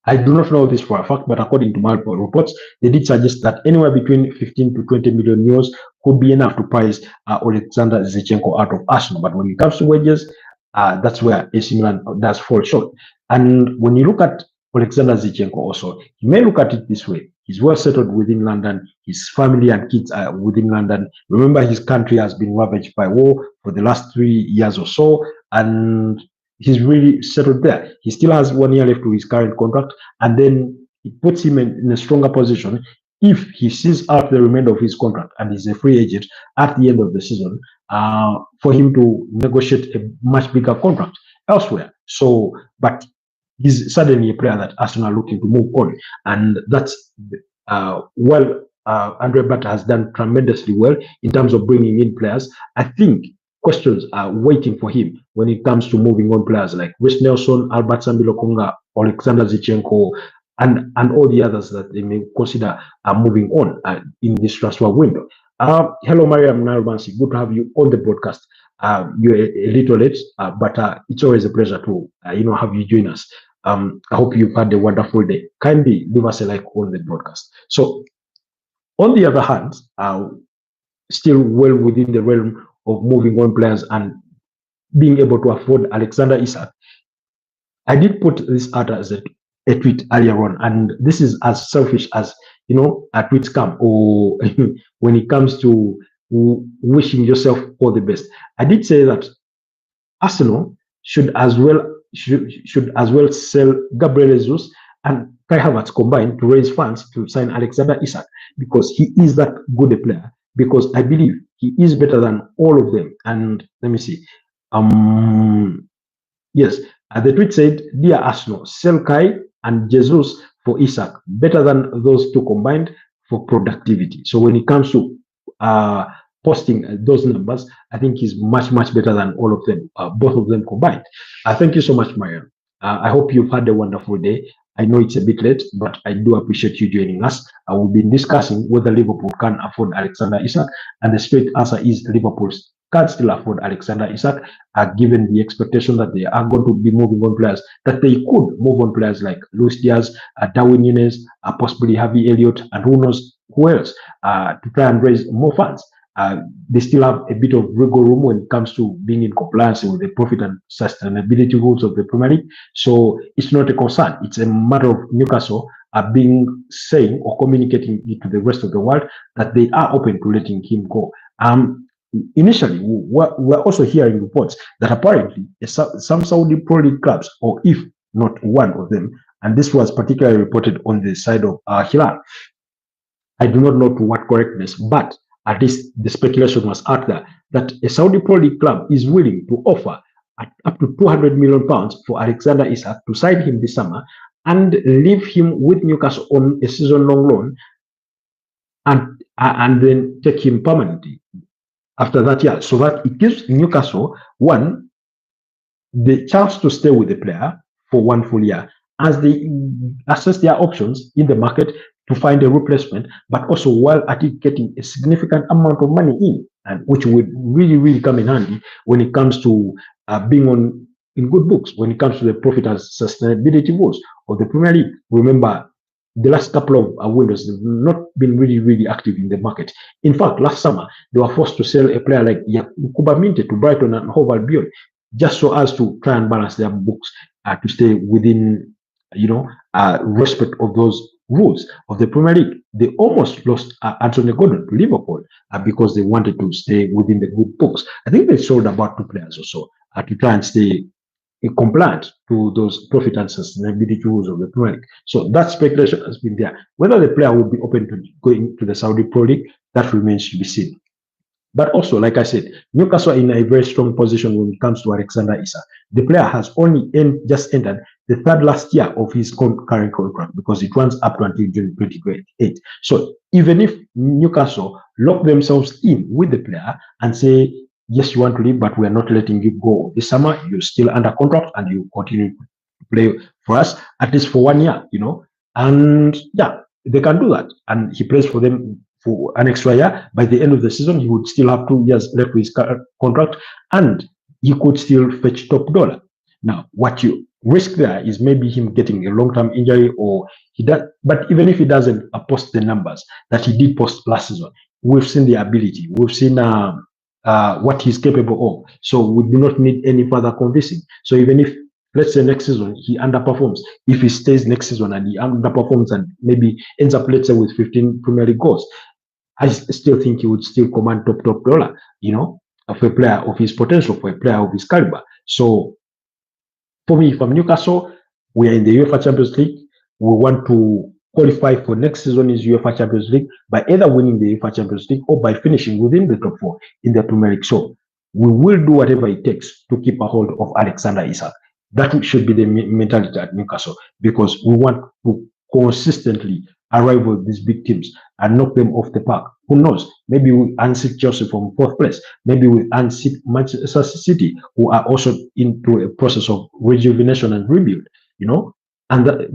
I do not know this for a fact, but according to multiple reports, they did suggest that anywhere between 15 to 20 million euros could be enough to price Alexander Zichenko out of Arsenal. But when it comes to wages, that's where AC Milan does fall short. And when you look at Alexander Zichenko also, you may look at it this way. He's well settled within London. His family and kids are within London. Remember, his country has been ravaged by war for the last 3 years or so, and he's really settled there. He still has 1 year left to his current contract, and then it puts him in a stronger position if he sees out the remainder of his contract and is a free agent at the end of the season, for him to negotiate a much bigger contract elsewhere. So, but he's suddenly a player that Arsenal are looking to move on, and that's Andre Bata has done tremendously well in terms of bringing in players. I think questions are waiting for him when it comes to moving on players like Rhys Nelson, Albert Sambi-Lokonga, Alexander Zichenko, and all the others that they may consider moving on in this transfer window. Hello, Mariam Nalbansi. Good to have you on the broadcast. You're a little late, but it's always a pleasure to have you join us. I hope you've had a wonderful day. Kindly leave us a like on the broadcast. So, on the other hand, still well within the realm of moving on players and being able to afford Alexander Isak, I did put this out as a tweet earlier on, and this is as selfish as tweets come, or when it comes to wishing yourself all the best. I did say that Arsenal should as well sell Gabriel Jesus and Kai Havertz combined to raise funds to sign Alexander Isak, because he is that good a player. Because I believe he is better than all of them. And let me see. Yes, the tweet said, "Dear Arsenal, sell Kai and Jesus for Isak, better than those two combined for productivity." So when it comes to posting those numbers, I think he's much better than all of them, both of them combined. Thank you so much, Mariam. I hope you've had a wonderful day. I know it's a bit late, but I do appreciate you joining us. We've been discussing whether Liverpool can afford Alexander Isak, and the straight answer is Liverpool can still afford Alexander Isak, given the expectation that they are going to be moving on players, that they could move on players like Luis Diaz, Darwin Núñez, possibly Harvey Elliott, and who knows who else, to try and raise more funds. They still have a bit of wiggle room when it comes to being in compliance with the profit and sustainability rules of the Premier League. So it's not a concern. It's a matter of Newcastle saying or communicating it to the rest of the world that they are open to letting him go. Initially, we're also hearing reports that apparently some Saudi Pro League clubs, or if not one of them, and this was particularly reported on the side of Hilal, I do not know to what correctness, but at least the speculation was out there that a Saudi Pro League club is willing to offer up to £200 million for Alexander Isak to sign him this summer and leave him with Newcastle on a season-long loan and then take him permanently after that year, so that it gives Newcastle one the chance to stay with the player for one full year as they assess their options in the market to find a replacement, but also while at it getting a significant amount of money in, and which would really come in handy when it comes to being on in good books, when it comes to the profit and sustainability goals of the Premier League. Remember, the last couple of windows have not been really active in the market. In fact, last summer they were forced to sell a player like Kuba Minte to Brighton and Hove Albion, just so as to try and balance their books to stay within, respect of those rules of the Premier League. They almost lost Anthony Gordon to Liverpool because they wanted to stay within the good books. I think they sold about 2 players or so to try and stay compliant to those profit and sustainability rules of the Premier League. So that speculation has been there. Whether the player will be open to going to the Saudi Pro League, that remains to be seen. But also, like I said, Newcastle are in a very strong position when it comes to Alexander Isak. The player has only just entered the third last year of his current contract because it runs up to until June 2028. So even if Newcastle lock themselves in with the player and say, yes, you want to leave, but we are not letting you go this summer, you're still under contract and you continue to play for us, at least for 1 year, and yeah, they can do that. And he plays for them for an extra year. By the end of the season, he would still have 2 years left with his contract and he could still fetch top dollar. Now, what you risk there is maybe him getting a long-term injury, or he does, but even if he doesn't post the numbers that he did post last season, we've seen the ability, we've seen what he's capable of. So we do not need any further convincing. So even if, let's say, next season he underperforms, if he stays next season and he underperforms and maybe ends up, let's say, with 15 Premier League goals, I still think he would still command top dollar, of a player of his potential, for a player of his caliber. So for me, from Newcastle, we are in the UEFA Champions League. We want to qualify for next season's UEFA Champions League by either winning the UEFA Champions League or by finishing within the top 4 in the Premier League. So we will do whatever it takes to keep a hold of Alexander Isak. That should be the mentality at Newcastle, because we want to consistently arrive with these big teams and knock them off the park. Who knows? Maybe we unseat Chelsea from 4th place. Maybe we unseat Manchester City, who are also into a process of rejuvenation and rebuild, and that,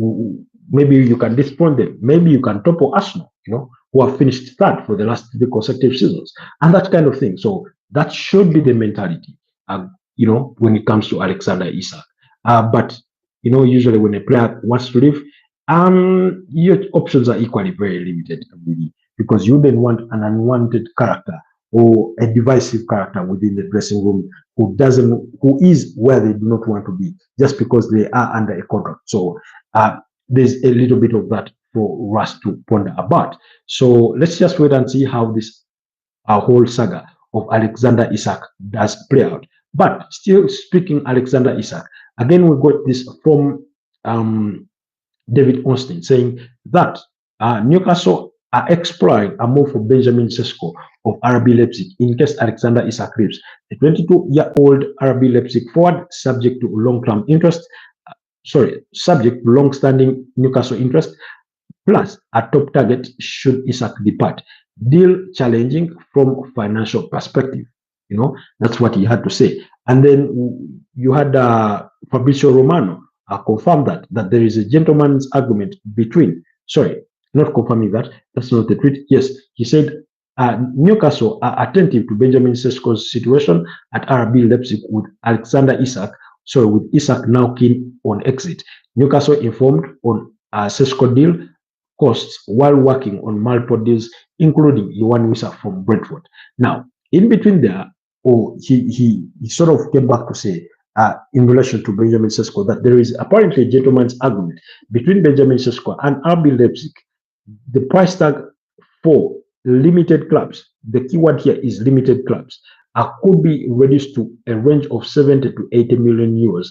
maybe you can dethrone them. Maybe you can topple Arsenal, who have finished third for the last 3 consecutive seasons, and that kind of thing. So that should be the mentality, when it comes to Alexander Isak. But usually when a player wants to leave, your options are equally very limited, really, because you then want an unwanted character or a divisive character within the dressing room who is where they do not want to be just because they are under a contract. So there's a little bit of that for us to ponder about. So let's just wait and see how this whole saga of Alexander Isak does play out. But still speaking Alexander Isak, again, we got this from David Austin saying that Newcastle are exploring a move for Benjamin Sesko of RB Leipzig in case Alexander Isak leaves. The 22-year-old RB Leipzig forward, subject to long-standing Newcastle interest, plus a top target should Isak depart. Deal challenging from financial perspective. That's what he had to say. And then you had Fabrizio Romano confirm that there is a gentleman's agreement between, not confirming that, that's not the tweet. Yes, he said Newcastle are attentive to Benjamin Sesko's situation at RB Leipzig with Alexander Isak, with Isak now keen on exit. Newcastle informed on Sesko deal costs while working on multiple deals, including Yohan Wissa from Brentford. Now, in between there, he sort of came back to say, in relation to Benjamin Sesko, that there is apparently a gentleman's agreement between Benjamin Sesko and RB Leipzig. The price tag for limited clubs, the keyword here is limited clubs, could be reduced to a range of 70 to 80 million euros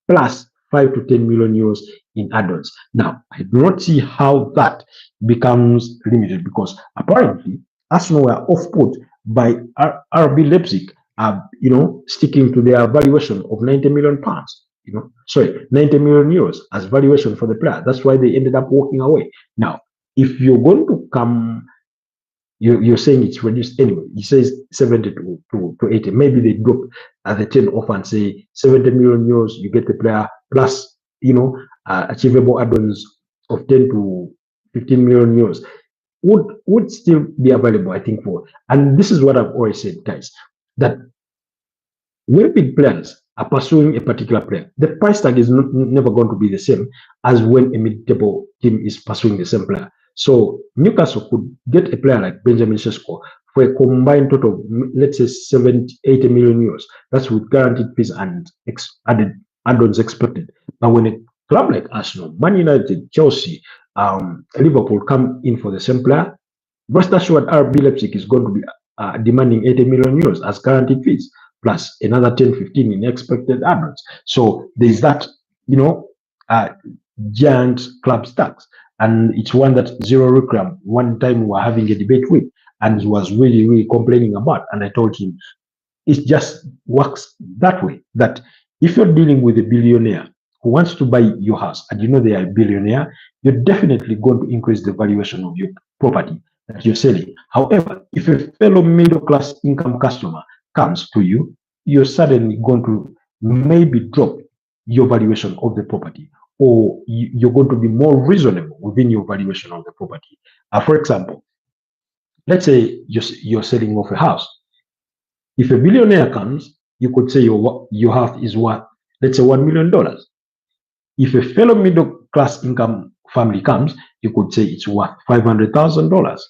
plus 5 to 10 million euros in add-ons. Now, I do not see how that becomes limited, because apparently Arsenal were off-put by RB Leipzig, sticking to their valuation of 90 million pounds. 90 million euros as valuation for the player. That's why they ended up walking away. Now, if you're going to come, you're saying it's reduced anyway. He says 70 to 80. Maybe they drop at the 10 off and say 70 million euros, you get the player plus, achievable add-ons of 10 to 15 million euros would still be available, I think, for. And this is what I've always said, guys, that when big players are pursuing a particular player, the price tag is never going to be the same as when a mid-table team is pursuing the same player. So Newcastle could get a player like Benjamin Sesko for a combined total of, let's say, 80 million euros. That's with guaranteed fees and added add-ons expected. But when a club like Arsenal, Man United, Chelsea, Liverpool come in for the same player, rest assured RB Leipzig is going to be demanding 80 million euros as guaranteed fees, plus another 10-15 in expected add-ons. So there's that, giant club stacks. And it's one that Zero Rikram, one time we were having a debate with, and he was really, really complaining about. And I told him, it just works that way, that if you're dealing with a billionaire who wants to buy your house, and you know they are a billionaire, you're definitely going to increase the valuation of your property that you're selling. However, if a fellow middle-class income customer comes to you, you're suddenly going to maybe drop your valuation of the property, or you're going to be more reasonable within your valuation of the property. For example, let's say you're selling off a house. If a billionaire comes, you could say your house is worth, let's say, $1 million. If a fellow middle-class income family comes, you could say it's worth $500,000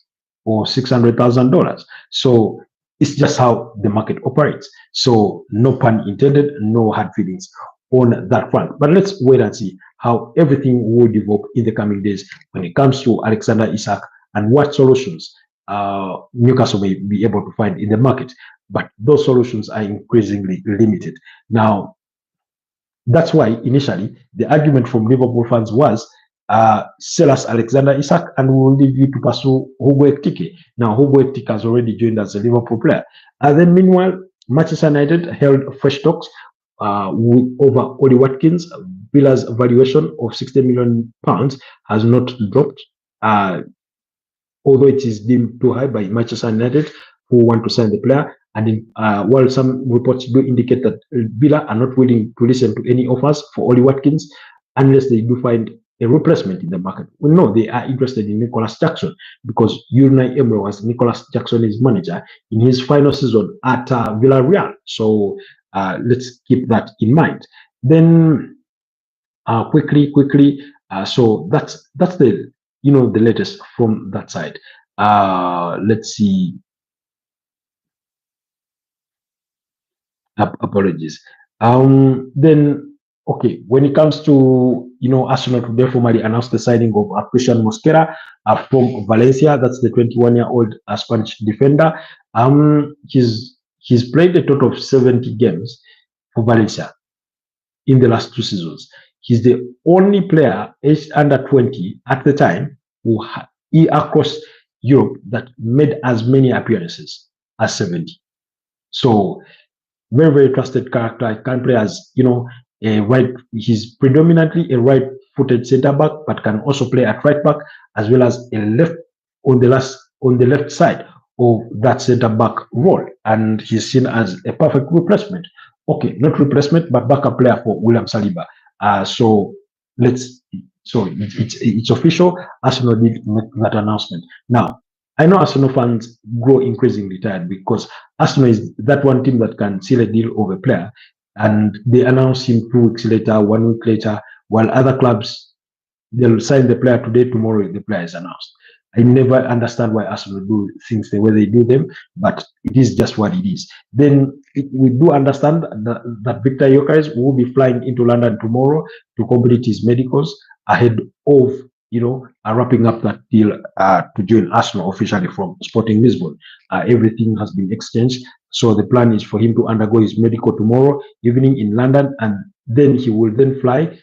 or $600,000. So it's just how the market operates. So no pun intended, no hard feelings on that front. But let's wait and see how everything will develop in the coming days when it comes to Alexander Isak and what solutions Newcastle may be able to find in the market. But those solutions are increasingly limited. Now, that's why initially the argument from Liverpool fans was, sell us Alexander Isak and we will leave you to pursue Hugo Ekitike. Now, Hugo Ekitike has already joined as a Liverpool player. And then meanwhile, Manchester United held fresh talks over Oli Watkins. Villa's valuation of £60 million has not dropped, although it is deemed too high by Manchester United, who want to sign the player. And while some reports do indicate that Villa are not willing to listen to any offers for Oli Watkins unless they do find a replacement in the market. We know they are interested in Nicholas Jackson, because Unai Emery was Nicholas Jackson's manager in his final season at Villarreal. So let's keep that in mind. Then quickly, so that's the the latest from that side. Let's see. Apologies. Then okay, when it comes to Arsenal today formally announced the signing of Christian Mosquera from Valencia. That's the 21-year-old Spanish defender. He's played a total of 70 games for Valencia in the last 2 seasons. He's the only player aged under 20 at the time who across Europe that made as many appearances as 70. So very, very trusted character. He can play as he's predominantly a right-footed centre back, but can also play at right back as well as a left on the left side of that centre back role. And he's seen as a perfect replacement. Okay, not replacement, but backup player for William Saliba. So it's official. Arsenal did make that announcement. Now, I know Arsenal fans grow increasingly tired, because Arsenal is that one team that can seal a deal of a player and they announce him 2 weeks later, 1 week later, while other clubs, they'll sign the player today, tomorrow the player is announced. I never understand why Arsenal do things the way they do them, but it is just what it is. Then we do understand that Victor Gyökeres will be flying into London tomorrow to complete his medicals ahead of wrapping up that deal to join Arsenal officially from Sporting Lisbon. Everything has been exchanged. So the plan is for him to undergo his medical tomorrow evening in London, and then he will then fly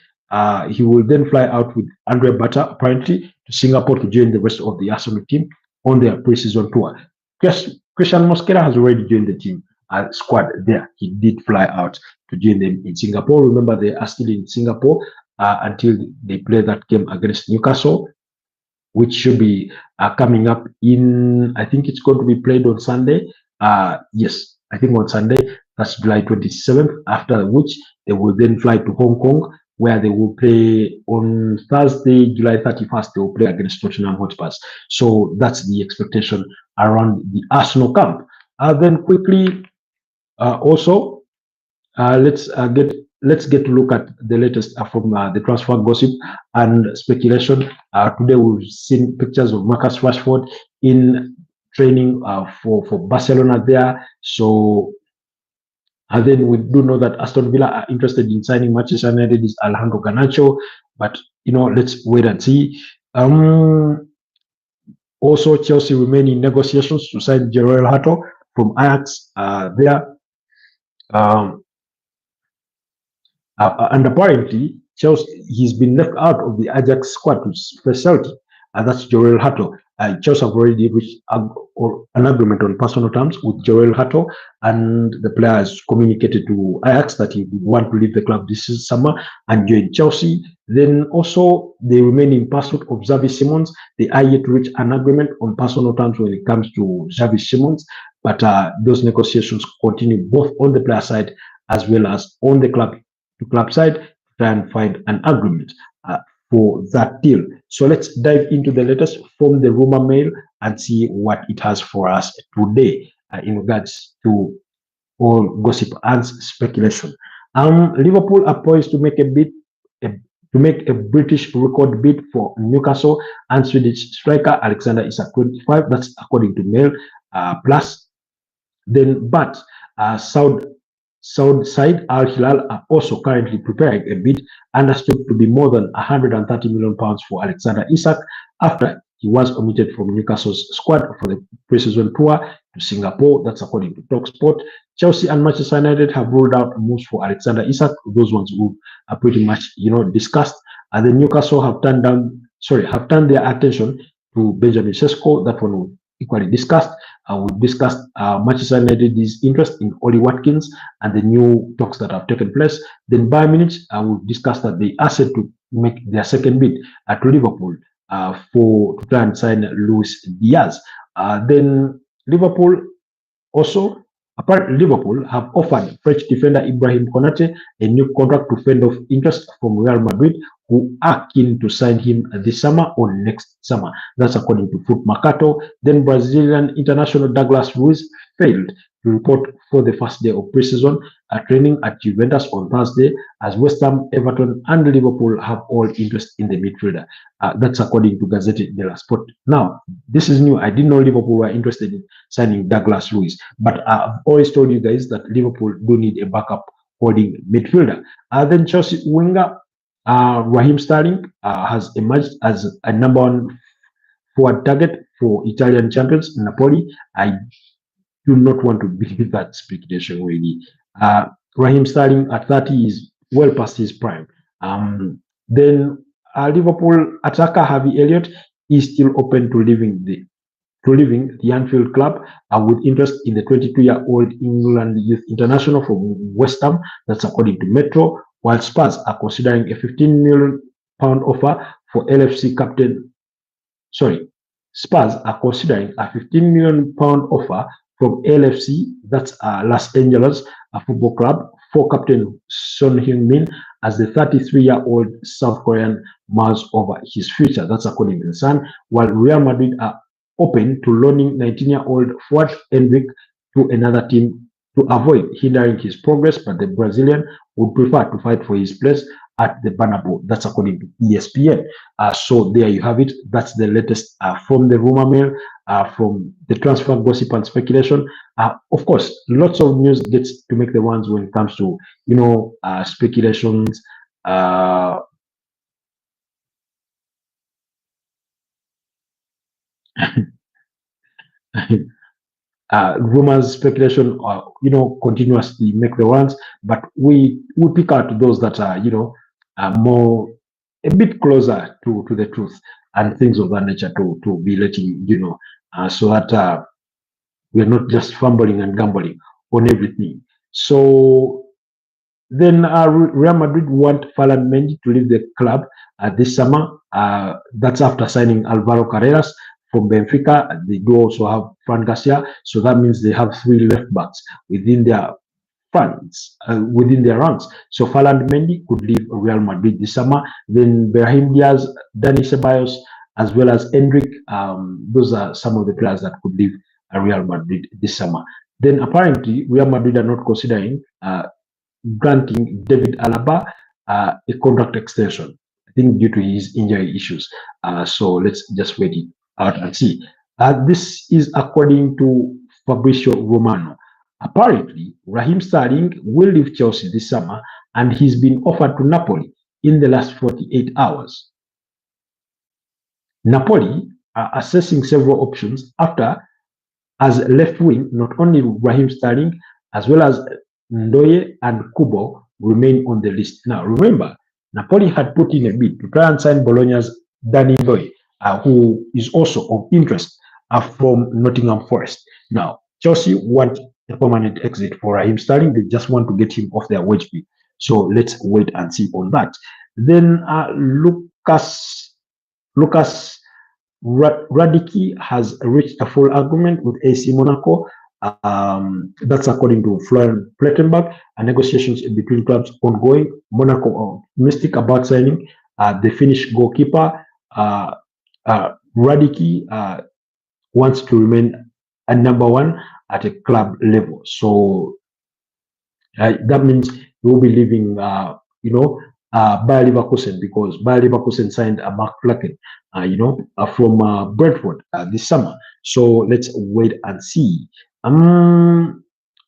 He will then fly out with Andre Bata, apparently, to Singapore to join the rest of the Arsenal team on their pre-season tour. Christian Mosquera has already joined the team squad there. He did fly out to join them in Singapore. Remember, they are still in Singapore until they play that game against Newcastle, which should be coming up in, I think it's going to be played on Sunday. Yes, I think on Sunday, that's July 27th, after which they will then fly to Hong Kong, where they will play on Thursday, July 31st, they will play against Tottenham Hotspurs. So that's the expectation around the Arsenal camp. Then quickly, also, let's get to look at the latest from the transfer gossip and speculation. Today we've seen pictures of Marcus Rashford in training for Barcelona there. So, and then we do know that Aston Villa are interested in signing Manchester United's Alejandro Garnacho, but let's wait and see. Also, Chelsea remain in negotiations to sign Jorel Hato from Ajax there. And apparently, Chelsea, he's been left out of the Ajax squad to specialty, and that's Jorel Hato. Chelsea have already reached an agreement on personal terms with Jorel Hato, and the player has communicated to Ajax that he would want to leave the club this summer and join Chelsea. Then also, they remain in pursuit of Xavi Simons. They are yet to reach an agreement on personal terms when it comes to Xavi Simons, but those negotiations continue both on the player side as well as on the club side to try and find an agreement for that deal. So let's dive into the latest from the rumor mill and see what it has for us today in regards to all gossip and speculation. Liverpool are poised to make a British record bid for Newcastle and Swedish striker Alexander Isak, 25. That's according to Mail Plus. Then, but Saudi side Al Hilal are also currently preparing a bid understood to be more than £130 million for Alexander Isak after he was omitted from Newcastle's squad for the pre-season tour to Singapore. That's according to TalkSport. Chelsea and Manchester United have ruled out moves for Alexander Isak. Those ones who are pretty much discussed. And the Newcastle have turned their attention to Benjamin Sesko. That one will equally discussed. We've discussed Manchester United's interest in Oli Watkins and the new talks that have taken place. Then Bayern Munich, we've discussed that they are set to make their second bid to Liverpool to try and sign Luis Diaz. Then Liverpool also, apparently Liverpool have offered French defender Ibrahim Konate a new contract to fend off interest from Real Madrid, who are keen to sign him this summer or next summer. That's according to Foot Mercato. Then Brazilian international Douglas Luiz failed to report for the first day of preseason training at Juventus on Thursday, as West Ham, Everton, and Liverpool have all interest in the midfielder. That's according to Gazzetta dello Sport. Now, this is new. I didn't know Liverpool were interested in signing Douglas Luiz, but I've always told you guys that Liverpool do need a backup holding midfielder. Then Chelsea winger Raheem Sterling has emerged as a number one forward target for Italian champions Napoli. I do not want to believe that speculation really. Raheem Sterling at 30 is well past his prime. Then Liverpool attacker Harvey Elliott is still open to leaving the Anfield club with interest in the 22-year-old England youth international from West Ham. That's according to Metro. While Spurs are considering a £15 million offer for LFC captain. Spurs are considering a £15 million offer from LFC, that's Los Angeles Football Club, for captain Son Heung-min as the 33-year-old South Korean mulls over his future. That's according to the Sun. While Real Madrid are open to loaning 19-year-old forward Endrick to another team to avoid hindering his progress, but the Brazilian would prefer to fight for his place at the Bernabeu. That's according to ESPN. So there you have it. That's the latest from the rumor mill, from the transfer gossip and speculation. Of course, lots of news gets to make the rounds when it comes to speculations. Rumors, speculation, continuously make the rounds, but we pick out those that are, more, a bit closer to the truth and things of that nature to be letting you know, so that we're not just fumbling and gambling on everything. So then Real Madrid want Ferland Mendy to leave the club this summer. That's after signing Alvaro Carreras from Benfica. They do also have Fran Garcia, so that means they have 3 left backs within their funds, within their ranks. So Ferland Mendy could leave Real Madrid this summer. Then Brahim Diaz, Dani Ceballos, as well as Endrick. Those are some of the players that could leave Real Madrid this summer. Then apparently Real Madrid are not considering granting David Alaba a contract extension, I think due to his injury issues. So let's just wait it out and see. This is according to Fabrizio Romano. Apparently, Raheem Sterling will leave Chelsea this summer and he's been offered to Napoli in the last 48 hours. Napoli are assessing several options after, as left wing, not only Raheem Sterling, as well as Ndoye and Kubo remain on the list. Now, remember, Napoli had put in a bid to try and sign Bologna's Danny Ndoye, who is also of interest from Nottingham Forest. Now, Chelsea want a permanent exit for Raheem Sterling. They just want to get him off their wage bill. So let's wait and see on that. Then Lucas Radicki has reached a full agreement with AC Monaco. That's according to Florian Plettenberg. Negotiations between clubs ongoing. Monaco are optimistic about signing the Finnish goalkeeper. Radicki wants to remain a #1 at a club level. So that means he will be leaving, Bayer Leverkusen, because Bayer Leverkusen signed a Mark Flaken, from Brentford this summer. So let's wait and see.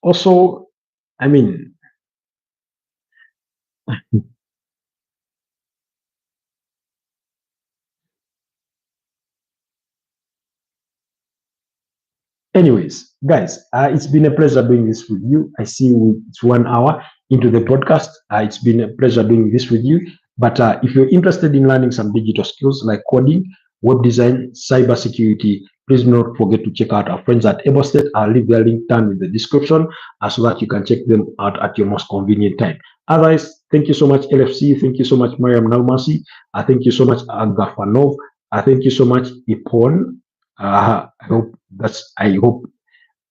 Also, I mean, anyways, guys, it's been a pleasure doing this with you. I see it's 1 hour into the podcast. It's been a pleasure doing this with you. But if you're interested in learning some digital skills like coding, web design, cybersecurity, please do not forget to check out our friends at Ebostate. I'll leave their link down in the description so that you can check them out at your most convenient time. Otherwise, thank you so much, LFC. Thank you so much, Mariam Nalmasi. Thank you so much, Agafanov. Thank you so much, Ipon. I hope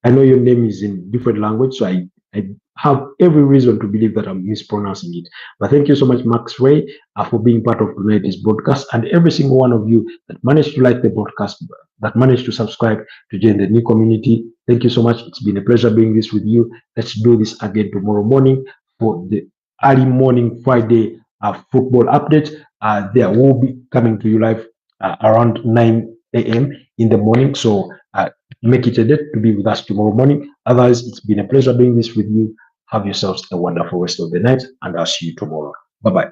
I know your name is in different language, so I have every reason to believe that I'm mispronouncing it. But thank you so much, Max Ray, for being part of tonight's broadcast, and every single one of you that managed to like the broadcast, that managed to subscribe to join the new community. Thank you so much. It's been a pleasure being this with you. Let's do this again tomorrow morning for the early morning Friday football update. There will be coming to you live around 9 a.m. in the morning. So make it a date to be with us tomorrow morning. Otherwise, it's been a pleasure being this with you. Have yourselves a wonderful rest of the night, and I'll see you tomorrow. Bye-bye.